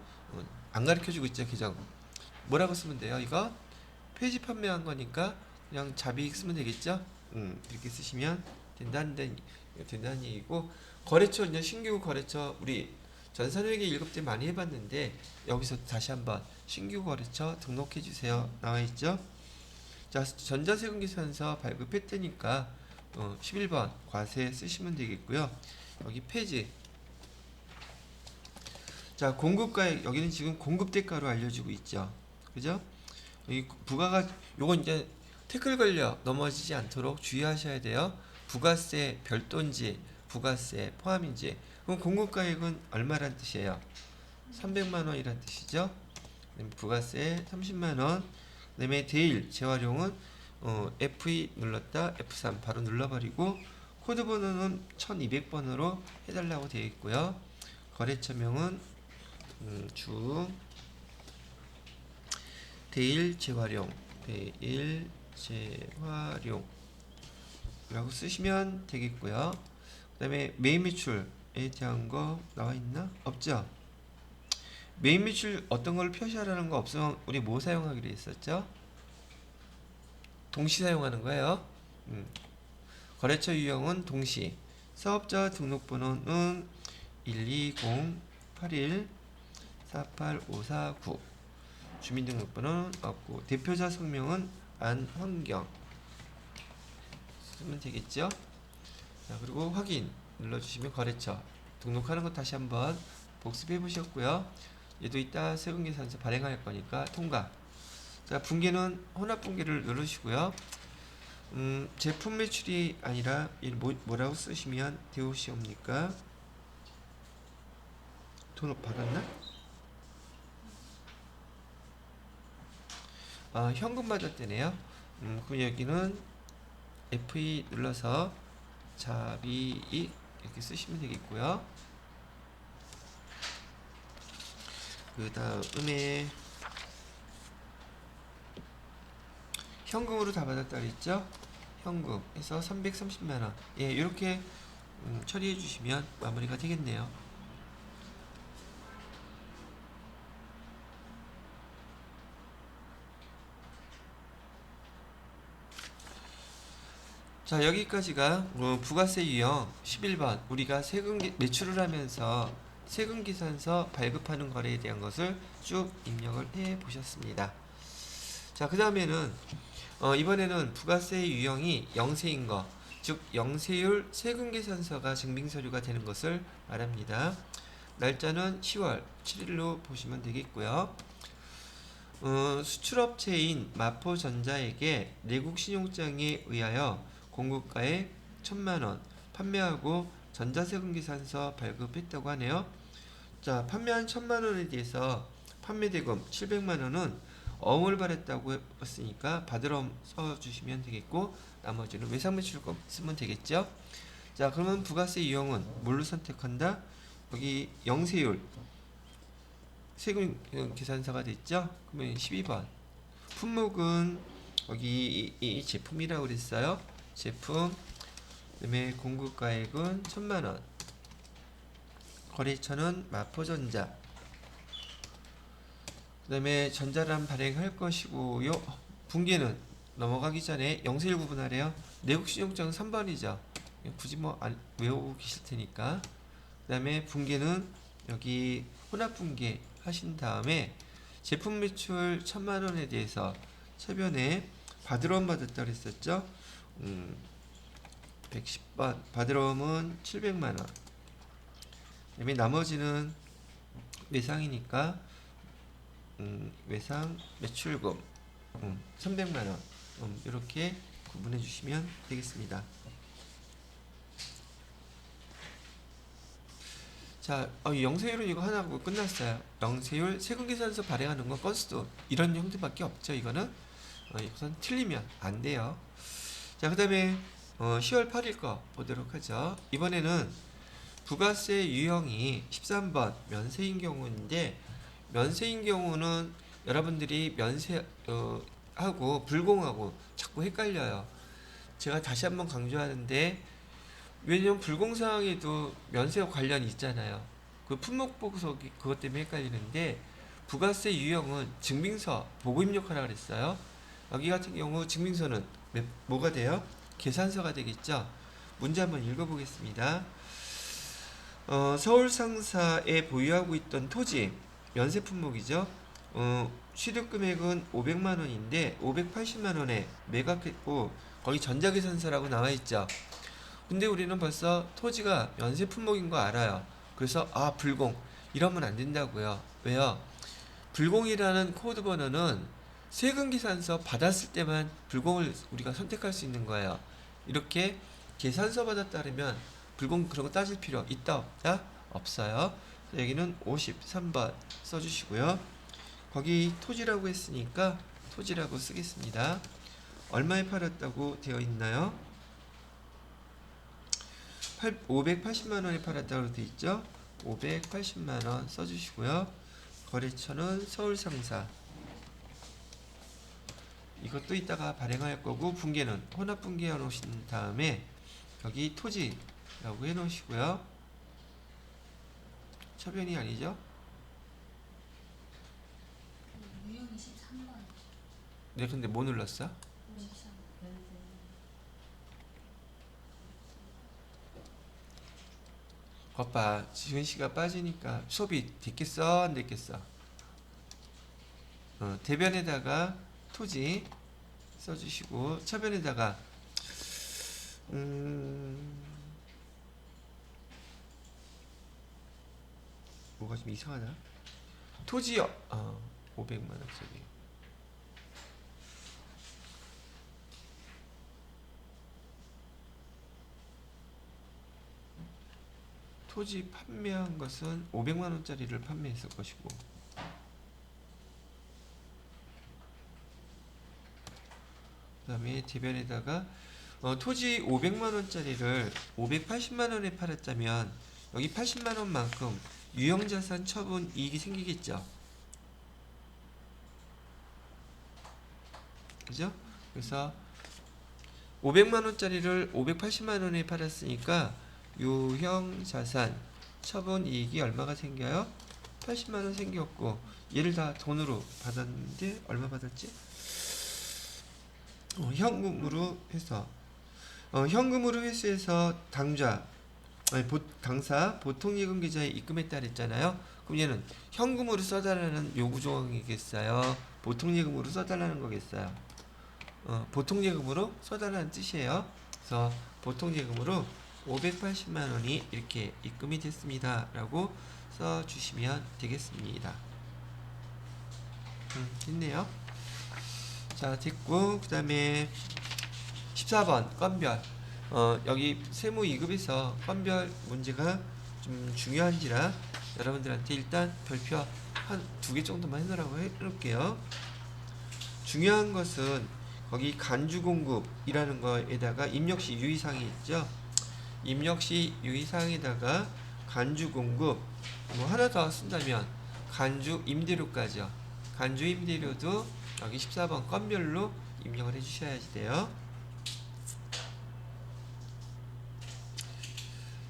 안 가르쳐주고 있죠. 규정 뭐라고 쓰면 돼요? 이거 폐지 판매한 거니까 그냥 잡이익 쓰면 되겠죠? 이렇게 쓰시면 된다는 얘기고, 거래처 이제 신규 거래처 우리 전산회계 1급 때 많이 해봤는데 여기서 다시 한번 신규 거래처 등록해 주세요 나와 있죠. 자, 전자세금계산서 발급했다니까 11번 과세 쓰시면 되겠고요. 여기 폐지. 자, 공급가액 여기는 지금 공급대가로 알려주고 있죠. 그죠? 이 부가가 요건 이제 태클 걸려 넘어지지 않도록 주의하셔야 돼요. 부가세 별도인지 부가세 포함인지. 그럼 공급가액은 얼마란 뜻이에요? 300만 원이란 뜻이죠. 부가세 30만 원. 그다음에 대일 재활용은 F2 눌렀다 F3 바로 눌러버리고 코드 번호는 1200번으로 해달라고 되어 있고요. 거래처명은 주 대일 재활용 라고 쓰시면 되겠고요. 그 다음에 메인 매출에 대한 거 나와 있나? 없죠? 메인 매출 어떤 걸 표시하라는 거 없으면 우리 뭐 사용하기로 했었죠? 동시 사용하는 거예요. 거래처 유형은 동시. 사업자 등록번호는 12081485549. 주민등록번호는 없고 대표자 성명은 안환경 쓰면 되겠죠. 자, 그리고 확인 눌러주시면 거래처 등록하는 거 다시 한번 복습해 보셨고요. 얘도 이따 세금계산서 발행할 거니까 통과. 자, 분계는 혼합 분계를 누르시고요. 제품 매출이 아니라 뭐라고 쓰시면 되오시옵니까? 돈 받았나? 현금 받았대네요. 그럼 여기는 F2 눌러서 잡이익 이렇게 쓰시면 되겠고요. 그 다음에 현금으로 다 받았다 그랬죠? 현금에서 330만원. 예, 이렇게 처리해 주시면 마무리가 되겠네요. 자, 여기까지가 부가세 유형 11번 우리가 세금 매출을 하면서 세금계산서 발급하는 거래에 대한 것을 쭉 입력을 해 보셨습니다. 자, 그 다음에는 이번에는 부가세 유형이 영세인 거, 즉 영세율 세금계산서가 증빙서류가 되는 것을 말합니다. 날짜는 10월 7일로 보시면 되겠고요. 수출업체인 마포전자에게 내국신용장에 의하여 공급가액 1000만원 판매하고 전자세금계산서 발급했다고 하네요. 자, 판매한 1000만원에 대해서 판매대금 700만원은 어음을 받았다고 했으니까 받으러 써주시면 되겠고 나머지는 외상매출금 쓰면 되겠죠. 자, 그러면 부가세 유형은 뭘로 선택한다? 여기 영세율 세금 계산서가 됐죠. 그러면 12번 품목은 여기 이 제품이라고 그랬어요. 제품. 그다음에 공급가액은 1000만원. 거래처는 마포전자. 그 다음에 전자란 발행할 것이고요. 분계는 넘어가기 전에 영세율 구분하래요. 내국신용장 3번이죠. 굳이 뭐 외우고 계실 테니까. 그 다음에 분계는 여기 혼합분계 하신 다음에 제품 매출 1000만원에 대해서 최변에 받으러옴 받았다 그랬었죠. 110번 받으러옴은 700만원. 그 다음에 나머지는 외상이니까 외상 매출금 300만원 이렇게 구분해 주시면 되겠습니다. 자, 영세율은 이거 하나고 끝났어요. 영세율 세금계산서 발행하는 건 건수도 이런 형태밖에 없죠. 이거는 우선 틀리면 안 돼요. 자, 그 다음에 10월 8일 거 보도록 하죠. 이번에는 부가세 유형이 13번 면세인 경우인데 면세인 경우는 여러분들이 하고 불공하고 자꾸 헷갈려요. 제가 다시 한번 강조하는데, 왜냐면 불공사항에도 면세와 관련이 있잖아요. 그 품목보고서기 그것 때문에 헷갈리는데, 부가세 유형은 증빙서 보고 입력하라 그랬어요. 여기 같은 경우 증빙서는 뭐가 돼요? 계산서가 되겠죠. 문제 한번 읽어보겠습니다. 서울 상사에 보유하고 있던 토지 면세 품목이죠. 취득 금액은 500만 원인데 580만 원에 매각했고 거기 전자계산서라고 나와 있죠. 근데 우리는 벌써 토지가 면세 품목인 거 알아요. 그래서 불공 이러면 안 된다고요. 왜요? 불공이라는 코드 번호는 세금계산서 받았을 때만 불공을 우리가 선택할 수 있는 거예요. 이렇게 계산서 받았다 그러면 불공 그런 거 따질 필요 있다 없다? 없어요. 여기는 53번 써주시고요. 거기 토지라고 했으니까 토지라고 쓰겠습니다. 얼마에 팔았다고 되어 있나요? 580만 원에 팔았다고 되어 있죠. 580만 원 써주시고요. 거래처는 서울상사. 이것도 이따가 발행할 거고, 분계는 혼합 분계해 놓으신 다음에 여기 토지라고 해 놓으시고요. 처변이 아니죠? 유형 23번. 네, 근데 뭐 눌렀어? 53. 거봐, 지은 씨가 빠지니까 수업이 됐겠어 안 됐겠어? 대변에다가 토지 써주시고, 처변에다가 뭐가 좀 이상하나? 토지요. 500만 원짜리. 토지 판매한 것은 500만 원짜리를 판매했을 것이고, 그 다음에 대변에다가 토지 500만 원짜리를 580만 원에 팔았다면 여기 80만 원만큼 유형자산 처분 이익이 생기겠죠. 그죠? 그래서 500만 원짜리를 580만 원에 팔았으니까 유형자산 처분 이익이 얼마가 생겨요? 80만 원 생겼고, 얘를 다 돈으로 받았는데 얼마 받았지? 현금으로 해서 현금으로 회수해서 당사 보통예금 계좌에 입금했다 그랬잖아요. 그럼 얘는 현금으로 써달라는 요구 조항이겠어요? 보통예금으로 써달라는 거겠어요? 보통예금으로 써달라는 뜻이에요. 그래서 보통예금으로 580만 원이 이렇게 입금이 됐습니다 라고 써주시면 되겠습니다. 됐네요. 자, 됐고, 그 다음에 14번 건별. 여기 세무 2급에서 건별 문제가 좀 중요한지라 여러분들한테 일단 별표 한 2개 정도만 해놓으라고 해놓을게요. 중요한 것은 거기 간주공급이라는 거에다가 입력시 유의사항이 있죠. 입력시 유의사항에다가 간주공급 뭐 하나 더 쓴다면 간주임대료까지요. 간주임대료도 여기 14번 건별로 입력을 해주셔야지 돼요.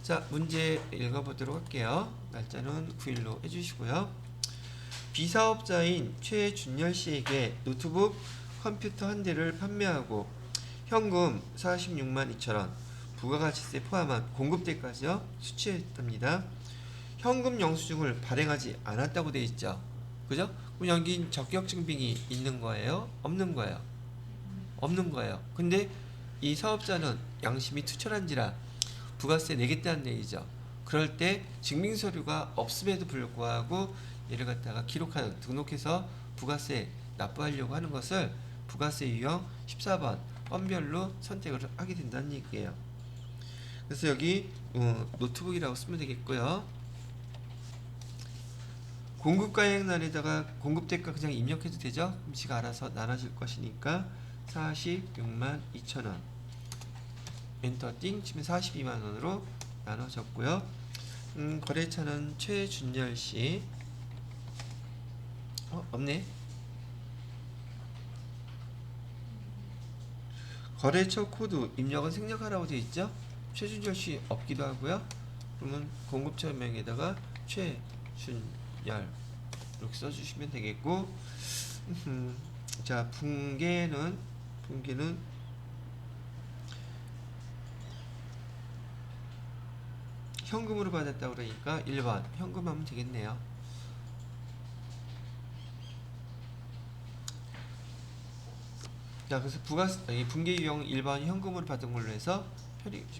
자, 문제 읽어보도록 할게요. 날짜는 9일로 해주시고요. 비사업자인 최준열 씨에게 노트북 컴퓨터 한 대를 판매하고 현금 46만 2천원, 부가가치세 포함한 공급대까지요 수취했답니다. 현금 영수증을 발행하지 않았다고 되어 있죠. 그죠? 그럼 여기 적격증빙이 있는 거예요? 없는 거예요? 없는 거예요. 근데 이 사업자는 양심이 투철한지라 부가세 내겠다는 얘기죠. 그럴 때 증빙서류가 없음에도 불구하고 얘를 갖다가 기록하는, 등록해서 부가세 납부하려고 하는 것을 부가세 유형 14번 건별로 선택을 하게 된다는 얘기예요. 그래서 여기 노트북이라고 쓰면 되겠고요. 공급가액란에다가 공급대가 그냥 입력해도 되죠? 그럼 지가 알아서 나눠질 것이니까 46만 2천원 엔터 띵 치면 42만원으로 나눠졌고요. 거래처는 최준열씨. 없네. 거래처 코드 입력은 생략하라고 되어 있죠. 최준열씨 없기도 하고요. 그러면 공급처명에다가 최준열 이렇게 써주시면 되겠고, 자 붕괴는 현금으로 받았다 그러니까 1번 현금하면 되겠네요. 자, 그래서 붕괴 유형 1번 현금으로 받은 걸로 해서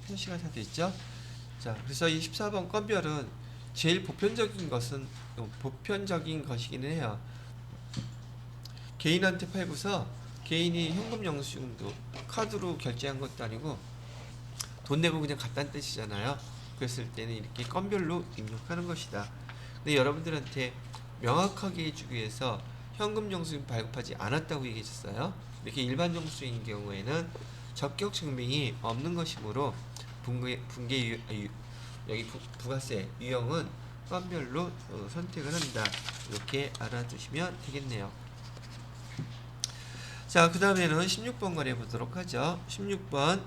표시가 다 됐죠. 자, 그래서 이 14번 건별은 제일 보편적인 것이기는 해요. 개인한테 팔고서 개인이 현금 영수증도 카드로 결제한 것도 아니고 돈 내고 그냥 갔다는 뜻이잖아요. 그랬을 때는 이렇게 건별로 입력하는 것이다. 근데 여러분들한테 명확하게 해주기 위해서 현금 영수증 발급하지 않았다고 얘기했었어요. 이렇게 일반 영수증인 경우에는 적격 증명이 없는 것이므로 여기 부가세 유형은 건별로 선택을 한다. 이렇게 알아두시면 되겠네요. 자, 그 다음에는 16번 거래 보도록 하죠. 16번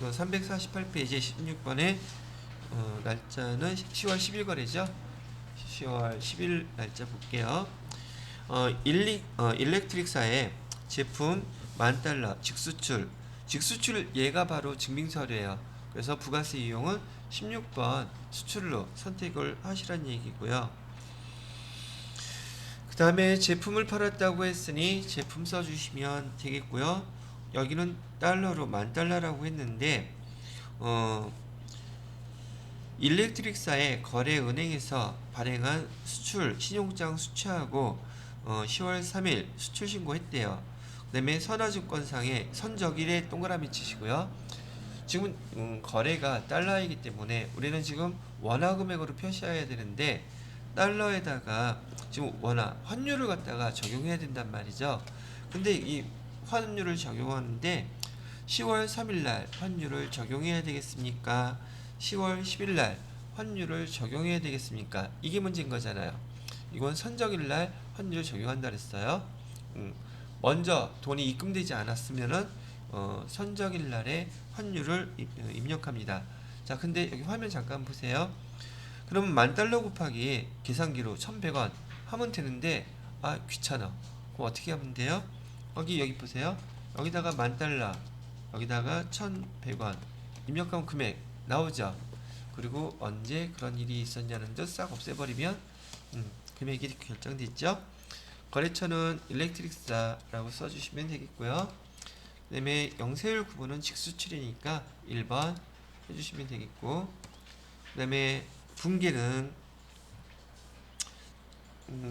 348페이지 16번의 날짜는 10월 10일 거래죠. 10월 10일 날짜 볼게요. 일렉트릭사의 제품 $10,000 직수출 얘가 바로 증빙서류예요. 그래서 부가세 이용은 16번 수출로 선택을 하시란 얘기고요. 그 다음에 제품을 팔았다고 했으니 제품 써주시면 되겠고요. 여기는 달러로 $10,000라고 했는데 일렉트릭사의 거래은행에서 발행한 수출 신용장 수취하고 10월 3일 수출 신고했대요. 그 다음에 선화증권상에 선적일에 동그라미 치시고요. 지금 거래가 달러이기 때문에 우리는 지금 원화 금액으로 표시해야 되는데 달러에다가 지금 원화 환율을 갖다가 적용해야 된단 말이죠. 근데 이 환율을 적용하는데 10월 3일날 환율을 적용해야 되겠습니까? 10월 10일날 환율을 적용해야 되겠습니까? 이게 문제인 거잖아요. 이건 선적일날 환율을 적용한다 그랬어요. 먼저 돈이 입금되지 않았으면은 선적일날에 환율을 입력합니다. 자, 근데 여기 화면 잠깐 보세요. 그러면 $10,000 곱하기 계산기로 1,100원 하면 되는데 귀찮아. 그럼 어떻게 하면 돼요? 여기 보세요. 여기다가 $10,000 여기다가 1,100원 입력하면 금액 나오죠. 그리고 언제 그런 일이 있었냐는 듯 싹 없애버리면 금액이 결정돼 있죠. 거래처는 일렉트릭사라고 써주시면 되겠고요. 그 다음에 영세율 구분은 직수출이니까 1번 해주시면 되겠고, 그 다음에 붕괴는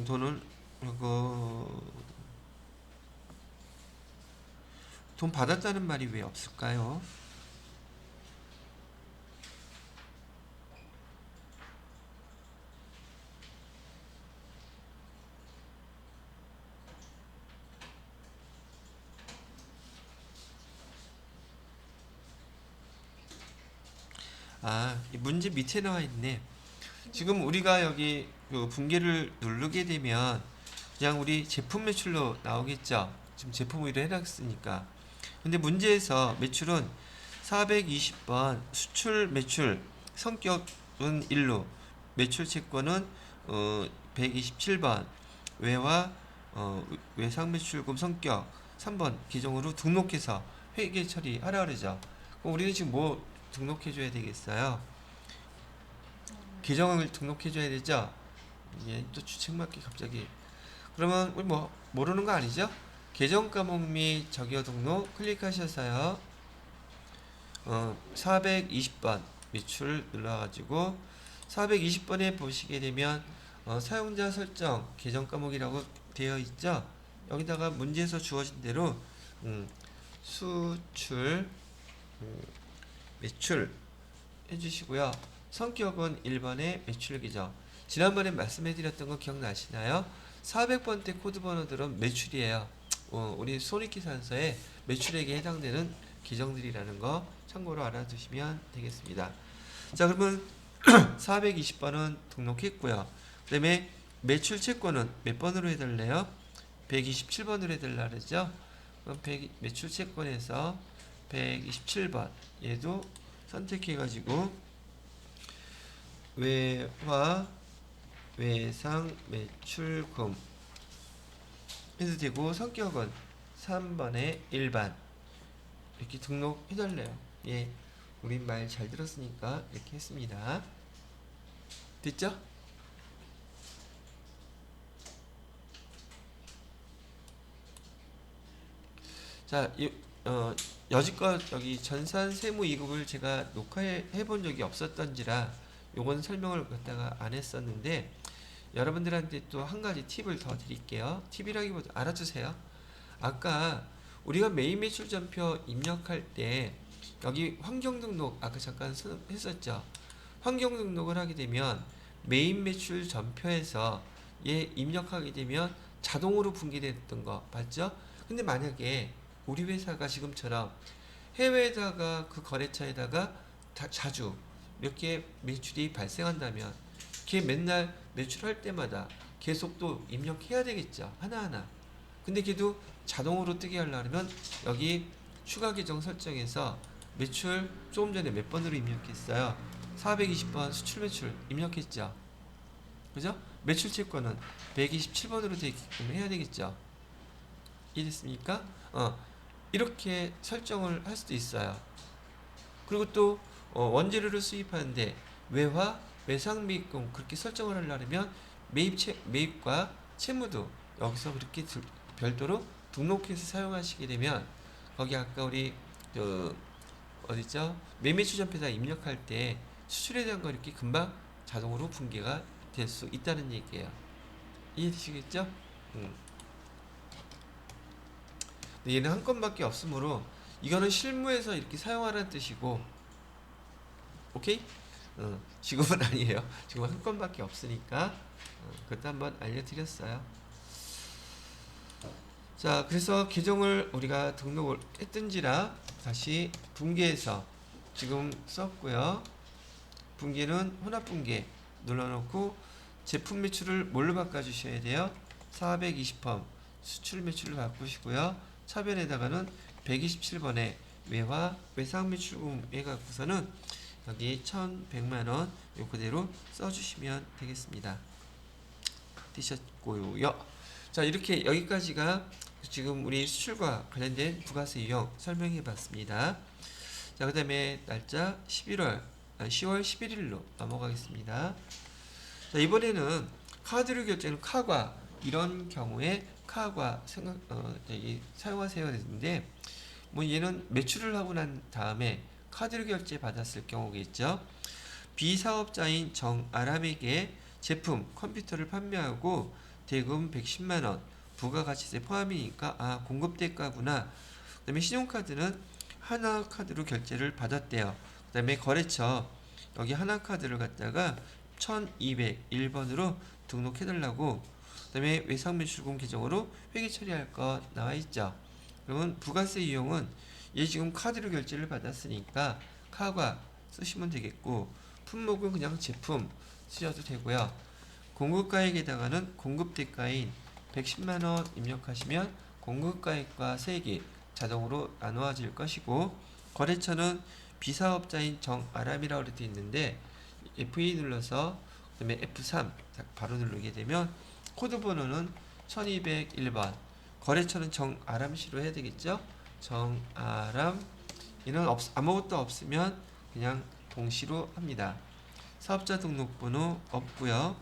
돈을 돈 받았다는 말이 왜 없을까요? 이 문제 밑에 나와 있네. 지금 우리가 여기 그 붕괴를 누르게 되면 그냥 우리 제품 매출로 나오겠죠. 지금 제품 위로 해놨으니까. 근데 문제에서 매출은 420번 수출 매출 성격은 1로 매출 채권은 127번 외와 외상 매출금 성격 3번 계정으로 등록해서 회계 처리하라 그러죠. 그럼 우리는 지금 뭐 등록해줘야 되겠어요? 계정을 등록해줘야 되죠. 예, 또 주책맞게 갑자기. 그러면 우리 뭐 모르는 거 아니죠? 계정 과목 및 적여 등록 클릭하셔서요. 420번 매출 눌러가지고 420번에 보시게 되면 사용자 설정 계정 과목이라고 되어 있죠. 여기다가 문제에서 주어진 대로 수출 매출 해주시고요. 성격은 1번의 매출 계정. 지난번에 말씀해드렸던 거 기억나시나요? 400번대 코드 번호들은 매출이에요. 우리 손익계산서에 매출액에 해당되는 계정들이라는 거 참고로 알아두시면 되겠습니다. 자, 그러면 420번은 등록했고요. 그 다음에 매출 채권은 몇 번으로 해달래요? 127번으로 해달라 그러죠? 그럼 매출 채권에서 127번 얘도 선택해가지고 외화 외상 매출금 해도 되고 성격은 3번에 일반 이렇게 등록해달래요. 예, 우리 말 잘 들었으니까 이렇게 했습니다. 됐죠? 자, 여지껏 여기 전산 세무 2급을 제가 녹화해 본 적이 없었던지라 요건 설명을 갖다가 안 했었는데 여러분들한테 또 한 가지 팁을 더 드릴게요. 팁이라기보다 알아두세요. 아까 우리가 메인 매출 전표 입력할 때 여기 환경 등록 아까 잠깐 했었죠. 환경 등록을 하게 되면 메인 매출 전표에서 얘 입력하게 되면 자동으로 분기됐던 거 봤죠? 근데 만약에 우리 회사가 지금처럼 해외에다가 그 거래처에다가 자주 몇 개 매출이 발생한다면 걔 맨날 매출할 때마다 계속 또 입력해야 되겠죠. 하나하나. 근데 걔도 자동으로 뜨게 하려면 여기 추가 계정 설정에서 매출 조금 전에 몇 번으로 입력했어요? 420번 수출 매출 입력했죠. 그죠? 매출 채권은 127번으로 되게끔 해야 되겠죠. 이해됐습니까? 이렇게 설정을 할 수도 있어요. 그리고 또 원재료를 수입하는데 외화, 외상매입금 그렇게 설정을 하려면 매입과 채무도 여기서 그렇게 별도로 등록해서 사용하시게 되면 거기 아까 우리 어디죠? 매매추전표에다 입력할 때 수출에 대한 거 이렇게 금방 자동으로 분기가 될 수 있다는 얘기예요. 이해되시겠죠? 얘는 한 건밖에 없으므로 이거는 실무에서 이렇게 사용하라는 뜻이고, 오케이? 지금은 아니에요. 지금 한 건밖에 없으니까 그것도 한번 알려드렸어요. 자, 그래서 계정을 우리가 등록을 했든지라 다시 분기해서 지금 썼고요. 분기는 혼합분기 눌러놓고 제품 매출을 뭘로 바꿔주셔야 돼요? 420번 수출 매출을 바꾸시고요. 차변에다가는 127번에 외화 외상 매출금 해갖고서는 여기 1100만원 요 그대로 써주시면 되겠습니다. 되셨고요. 자, 이렇게 여기까지가 지금 우리 수출과 관련된 부가세 유형 설명해 봤습니다. 자, 그 다음에 날짜 10월 11일로 넘어가겠습니다. 자, 이번에는 카드로 결제는 카과 이런 경우에 카과 사용하세요 했는데 뭐 얘는 매출을 하고 난 다음에 카드로 결제 받았을 경우겠죠. 비사업자인 정아람에게 제품 컴퓨터를 판매하고 대금 110만원 부가가치세 포함이니까 공급대가구나. 그 다음에 신용카드는 하나카드로 결제를 받았대요. 그 다음에 거래처 여기 하나카드를 갖다가 1201번으로 등록해달라고. 그 다음에 외상매출금 계정으로 회계 처리할 거 나와있죠. 그러면 부가세 이용은 얘 지금 카드로 결제를 받았으니까 카과 쓰시면 되겠고, 품목은 그냥 제품 쓰셔도 되고요. 공급가액에다가는 공급대가인 110만원 입력하시면 공급가액과 세액이 자동으로 나누어질 것이고, 거래처는 비사업자인 정아람이라고 되어 있는데 F2 눌러서 그 다음에 F3 바로 누르게 되면 코드 번호는 1201번, 거래처는 정아람시로 해야 되겠죠. 정아람, 얘는 아무것도 없으면 그냥 동시로 합니다. 사업자 등록번호 없고요.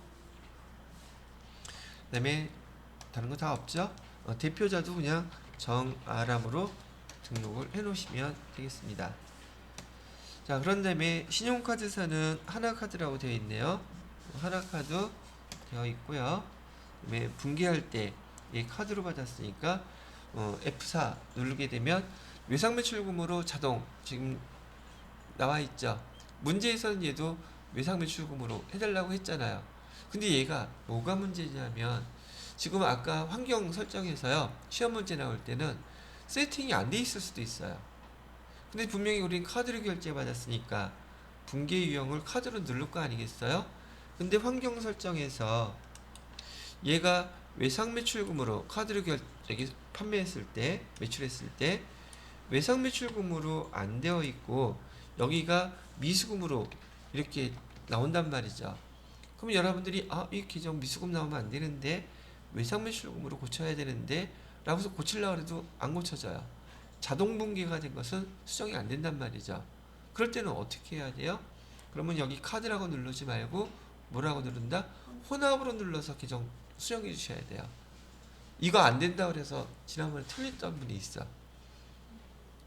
그 다음에 다른 거 다 없죠. 대표자도 그냥 정아람으로 등록을 해 놓으시면 되겠습니다. 자, 그런 다음에 신용카드사는 하나카드라고 되어 있네요. 하나카드 되어 있고요. 그다음에 분기할 때 이 카드로 받았으니까 F4 누르게 되면 외상매출금으로 자동 지금 나와 있죠. 문제에서는 얘도 외상매출금으로 해달라고 했잖아요. 근데 얘가 뭐가 문제냐면 지금 아까 환경 설정에서요, 시험 문제 나올 때는 세팅이 안 돼 있을 수도 있어요. 근데 분명히 우린 카드로 결제 받았으니까 분기 유형을 카드로 누를 거 아니겠어요? 근데 환경 설정에서 얘가 외상 매출금으로 카드를 여기 판매했을 때, 매출했을 때 외상 매출금으로 안 되어 있고 여기가 미수금으로 이렇게 나온단 말이죠. 그럼 여러분들이 이 계정 미수금 나오면 안 되는데 외상 매출금으로 고쳐야 되는데 라고 해서 고치려고 해도 안 고쳐져요. 자동 분기가 된 것은 수정이 안 된단 말이죠. 그럴 때는 어떻게 해야 돼요? 그러면 여기 카드라고 누르지 말고 뭐라고 누른다? 혼합으로 눌러서 계정 수정해 주셔야 돼요. 이거 안 된다 그래서 지난번에 틀렸던 분이 있어.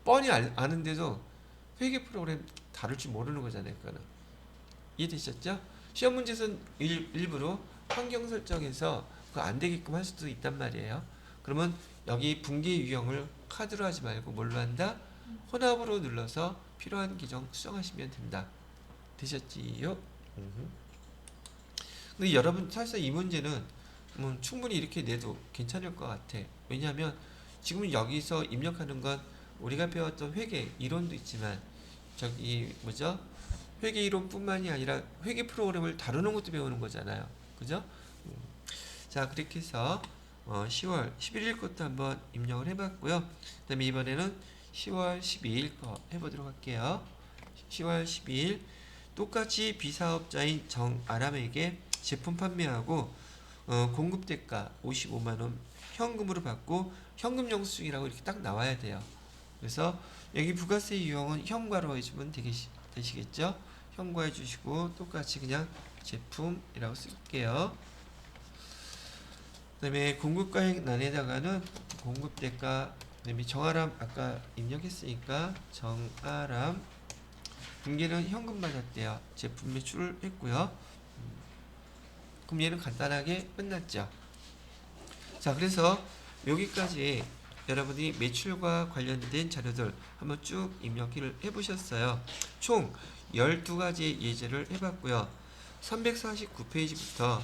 뻔히 아는데도 회계 프로그램 다룰 줄 모르는 거잖아요. 그거는. 이해되셨죠? 시험 문제에서는 일부러 환경 설정해서 그거 안 되게끔 할 수도 있단 말이에요. 그러면 여기 분기 유형을 카드로 하지 말고 뭘로 한다? 혼합으로 눌러서 필요한 계정 수정하시면 된다. 되셨지요? 근데 여러분 사실 이 문제는 충분히 이렇게 내도 괜찮을 것 같아. 왜냐하면 지금 여기서 입력하는 건 우리가 배웠던 회계 이론도 있지만 저기 뭐죠? 회계 이론뿐만이 아니라 회계 프로그램을 다루는 것도 배우는 거잖아요. 그죠? 자, 그렇게 해서 10월 11일 것도 한번 입력을 해봤고요. 그 다음에 이번에는 10월 12일 거 해보도록 할게요. 10월 12일 똑같이 비사업자인 정아람에게 제품 판매하고 공급 대가 55만원 현금으로 받고 현금 영수증이라고 이렇게 딱 나와야 돼요. 그래서 여기 부가세 유형은 현과로 해주면 되시겠죠? 현과 해주시고 똑같이 그냥 제품이라고 쓸게요. 그 다음에 공급가액란에다가는 공급대가, 그 다음에 정아람 아까 입력했으니까 정아람 분기는 현금 받았대요. 제품 매출을 했고요. 그럼 얘는 간단하게 끝났죠. 자, 그래서 여기까지 여러분이 매출과 관련된 자료들 한번 쭉 입력을 해보셨어요. 총 12가지 예제를 해봤고요. 349페이지부터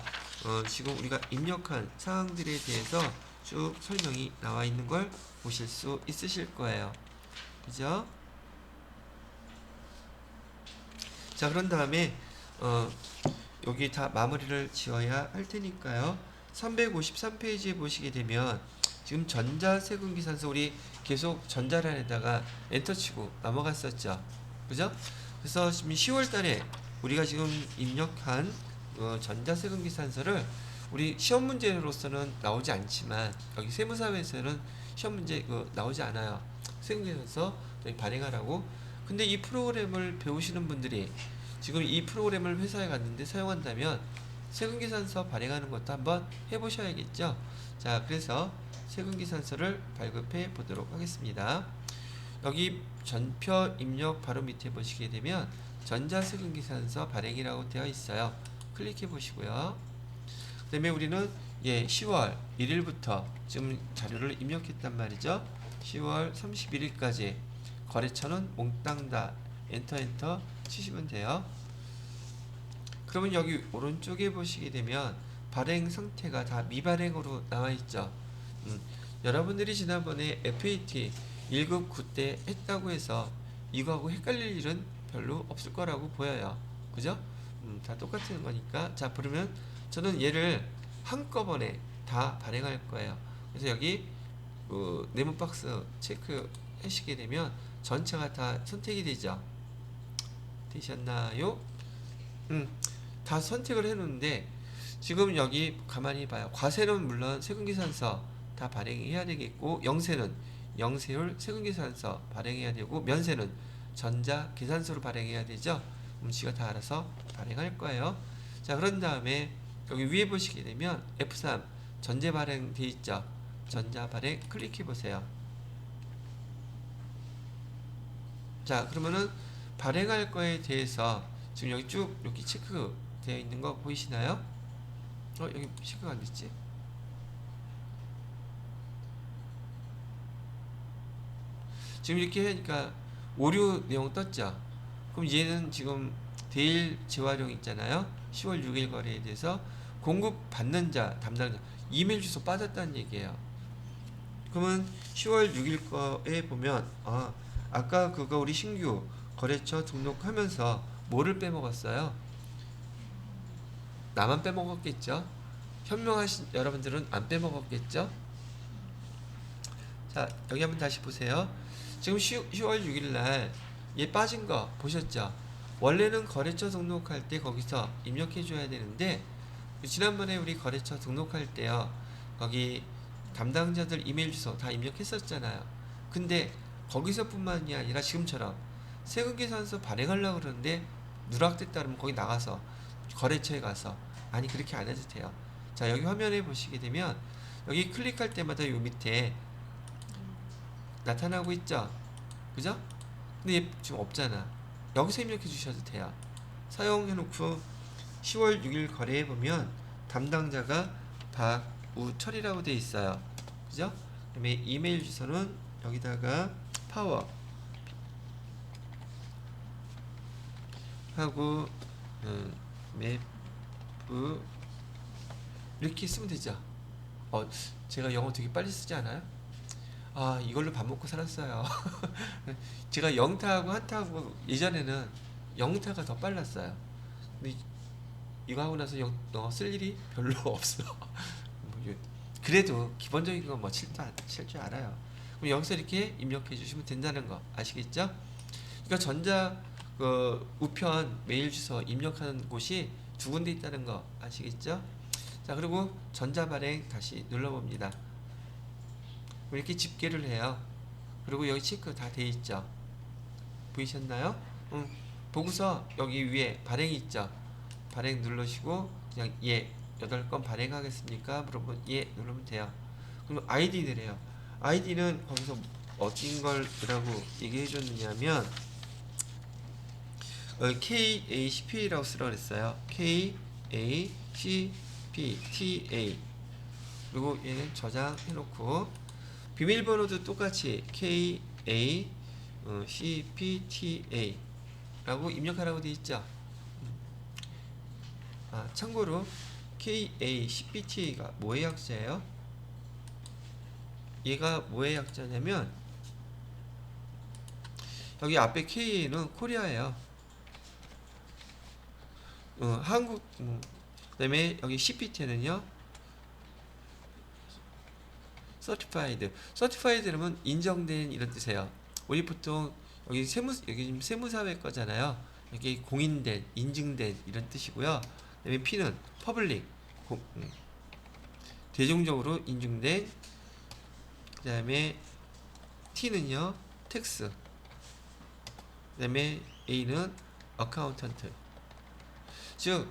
지금 우리가 입력한 사항들에 대해서 쭉 설명이 나와 있는 걸 보실 수 있으실 거예요. 그죠? 자, 그런 다음에 여기 다 마무리를 지어야 할 테니까요. 353페이지에 보시게 되면 지금 전자세금기산서 우리 계속 전자란에다가 엔터 치고 넘어갔었죠. 그죠? 그래서 지금 10월 달에 우리가 지금 입력한 전자세금기산서를 우리 시험 문제로서는 나오지 않지만 여기 세무사회에서는 시험 문제 나오지 않아요. 세금계산서 발행하라고. 근데 이 프로그램을 배우시는 분들이 지금 이 프로그램을 회사에 갔는데 사용한다면 세금계산서 발행하는 것도 한번 해보셔야겠죠. 자, 그래서 세금계산서를 발급해 보도록 하겠습니다. 여기 전표 입력 바로 밑에 보시게 되면 전자세금계산서 발행이라고 되어 있어요. 클릭해 보시고요. 그 다음에 우리는 10월 1일부터 지금 자료를 입력했단 말이죠. 10월 31일까지 거래처는 몽땅 다 엔터 치시면 돼요. 그러면 여기 오른쪽에 보시게 되면 발행 상태가 다 미발행으로 나와 있죠. 여러분들이 지난번에 FAT 1급 9때 했다고 해서 이거하고 헷갈릴 일은 별로 없을 거라고 보여요. 그죠? 다 똑같은 거니까. 자, 그러면 저는 얘를 한꺼번에 다 발행할 거예요. 그래서 여기 네모 박스 체크 하시게 되면 전체가 다 선택이 되죠. 되셨나요? 다 선택을 해놓는데 지금 여기 가만히 봐요. 과세는 물론 세금계산서 다 발행해야 되겠고, 영세는 영세율 세금계산서 발행해야 되고, 면세는 전자계산서로 발행해야 되죠. 지가 다 알아서 발행할 거예요. 자, 그런 다음에 여기 위에 보시게 되면 F3 전제 발행 돼 있죠. 전자 발행 클릭해 보세요. 자, 그러면은 발행할 거에 대해서 지금 여기 쭉 여기 체크 되어 있는 거 보이시나요? 여기 체크가 안 됐지? 지금 이렇게 하니까 오류 내용 떴죠? 그럼 얘는 지금 대일 재활용 있잖아요. 10월 6일 거래에 대해서 공급 받는 자, 담당자 이메일 주소 빠졌다는 얘기예요. 그러면 10월 6일 거에 보면 아까 그거 우리 신규 거래처 등록하면서 뭐를 빼먹었어요? 나만 빼먹었겠죠? 현명하신 여러분들은 안 빼먹었겠죠? 자, 여기 한번 다시 보세요. 지금 10월 6일 날 얘 빠진 거 보셨죠? 원래는 거래처 등록할 때 거기서 입력해 줘야 되는데 지난번에 우리 거래처 등록할 때요. 거기 담당자들 이메일 주소 다 입력했었잖아요. 근데 거기서뿐만이 아니라 지금처럼 세금계산서 발행하려고 그러는데 누락됐다 그러면 거기 나가서 거래처에 가서 아니 그렇게 안 해도 돼요. 자, 여기 화면에 보시게 되면 여기 클릭할 때마다 요 밑에 나타나고 있죠? 그죠? 근데 얘 지금 없잖아. 여기서 입력해 주셔도 돼요. 사용해놓고 10월 6일 거래해보면 담당자가 박우철이라고 돼 있어요. 그죠? 그다음에 이메일 주소는 여기다가 파워 하고 맵프 이렇게 쓰면 되죠. 제가 영어 되게 빨리 쓰지 않아요? 아, 이걸로 밥 먹고 살았어요. 제가 영타하고 한타하고 예전에는 영타가 더 빨랐어요. 근데 이거 하고 나서 영어 쓸 일이 별로 없어. 그래도 기본적인 건 뭐 칠 줄 알아요. 그럼 여기서 이렇게 입력해 주시면 된다는 거 아시겠죠? 그러니까 전자 우편 메일 주소 입력하는 곳이 두 군데 있다는 거 아시겠죠? 자, 그리고 전자 발행 다시 눌러봅니다. 이렇게 집계를 해요. 그리고 여기 체크 다 돼 있죠. 보이셨나요? 보고서 여기 위에 발행이 있죠. 발행 누르시고 그냥 예 8건 발행하겠습니까? 물어보면 예 누르면 돼요. 그럼 아이디 내래요. 아이디는 거기서 어떤 걸 라고 얘기해 줬느냐면 KACPA라고 쓰라고 그랬어요. KACPTA. 그리고 얘는 저장해 놓고 비밀번호도 똑같이 KACPTA 라고 입력하라고 되어 있죠. 참고로 KACPTA가 뭐의 약자예요? 얘가 뭐의 약자냐면 여기 앞에 K는 코리아예요. 한국 그다음에 여기 CPT는요. certified라면 인정된 이런 뜻이에요. 우리 보통 여기 지금 세무사회 거잖아요. 여기 공인된, 인증된 이런 뜻이고요. 그다음에 P는 public, 대중적으로 인증된. 그다음에 T는요, tax. 그다음에 A는 accountant. 즉,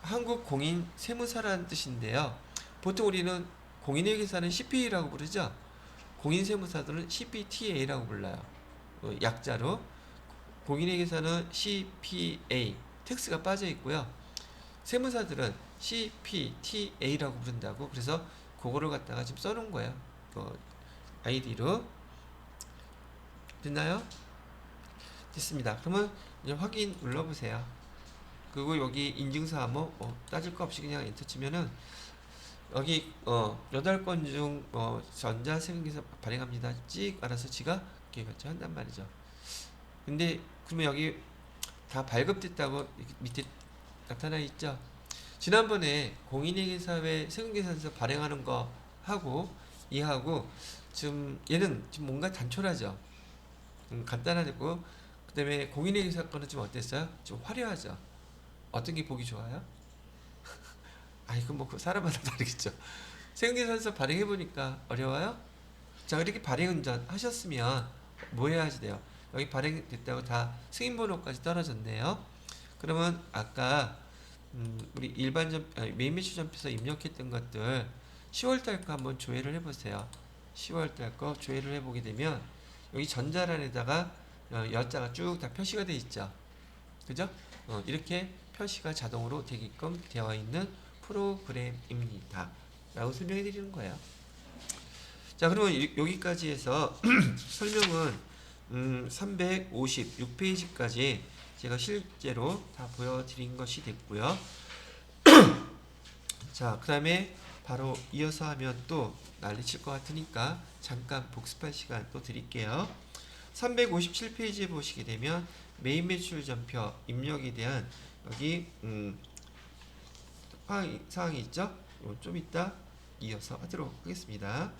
한국 공인 세무사라는 뜻인데요. 보통 우리는 공인회계사는 CPA라고 부르죠. 공인세무사들은 CPTA라고 불러요. 약자로. 공인회계사는 CPA, 텍스가 빠져 있고요. 세무사들은 CPTA라고 부른다고. 그래서 그거를 갖다가 지금 써놓은 거예요. 아이디로. 됐나요? 됐습니다. 그러면 이제 확인 눌러보세요. 그리고 여기 인증사항 따질 거 없이 그냥 엔터 치면은 여기 8건 중 전자세금계산 발행합니다. 찍 알아서 지가 결정한단 말이죠. 근데 그러면 여기 다 발급됐다고 밑에 나타나 있죠. 지난번에 공인회계사회 세금계산서 발행하는 거 하고 이하고 지금 얘는 지금 뭔가 단촐하죠. 간단하고 그다음에 공인회계사 거는 좀 어땠어요? 좀 화려하죠. 어떤 게 보기 좋아요? 이건 뭐 사람마다 다르겠죠. 세금계산서 발행해보니까 어려워요? 자, 이렇게 발행운전 하셨으면 뭐 해야지 돼요? 여기 발행됐다고 다 승인번호까지 떨어졌네요. 그러면 아까 우리 메인 매출 전표에서 입력했던 것들 10월달 거 한번 조회를 해보세요. 10월달 거 조회를 해보게 되면 여기 전자란에다가 여자가 쭉 다 표시가 되어 있죠. 그죠? 이렇게 표시가 자동으로 되게끔 되어 있는 프로그램입니다. 라고 설명해 드리는 거예요. 자, 그러면 여기까지 해서 설명은 356페이지까지 제가 실제로 다 보여드린 것이 됐고요. 자, 그 다음에 바로 이어서 하면 또 난리칠 것 같으니까 잠깐 복습할 시간 또 드릴게요. 357페이지에 보시게 되면 메인 매출 전표 입력에 대한 여기 사항이 있죠. 좀 이따 이어서 하도록 하겠습니다.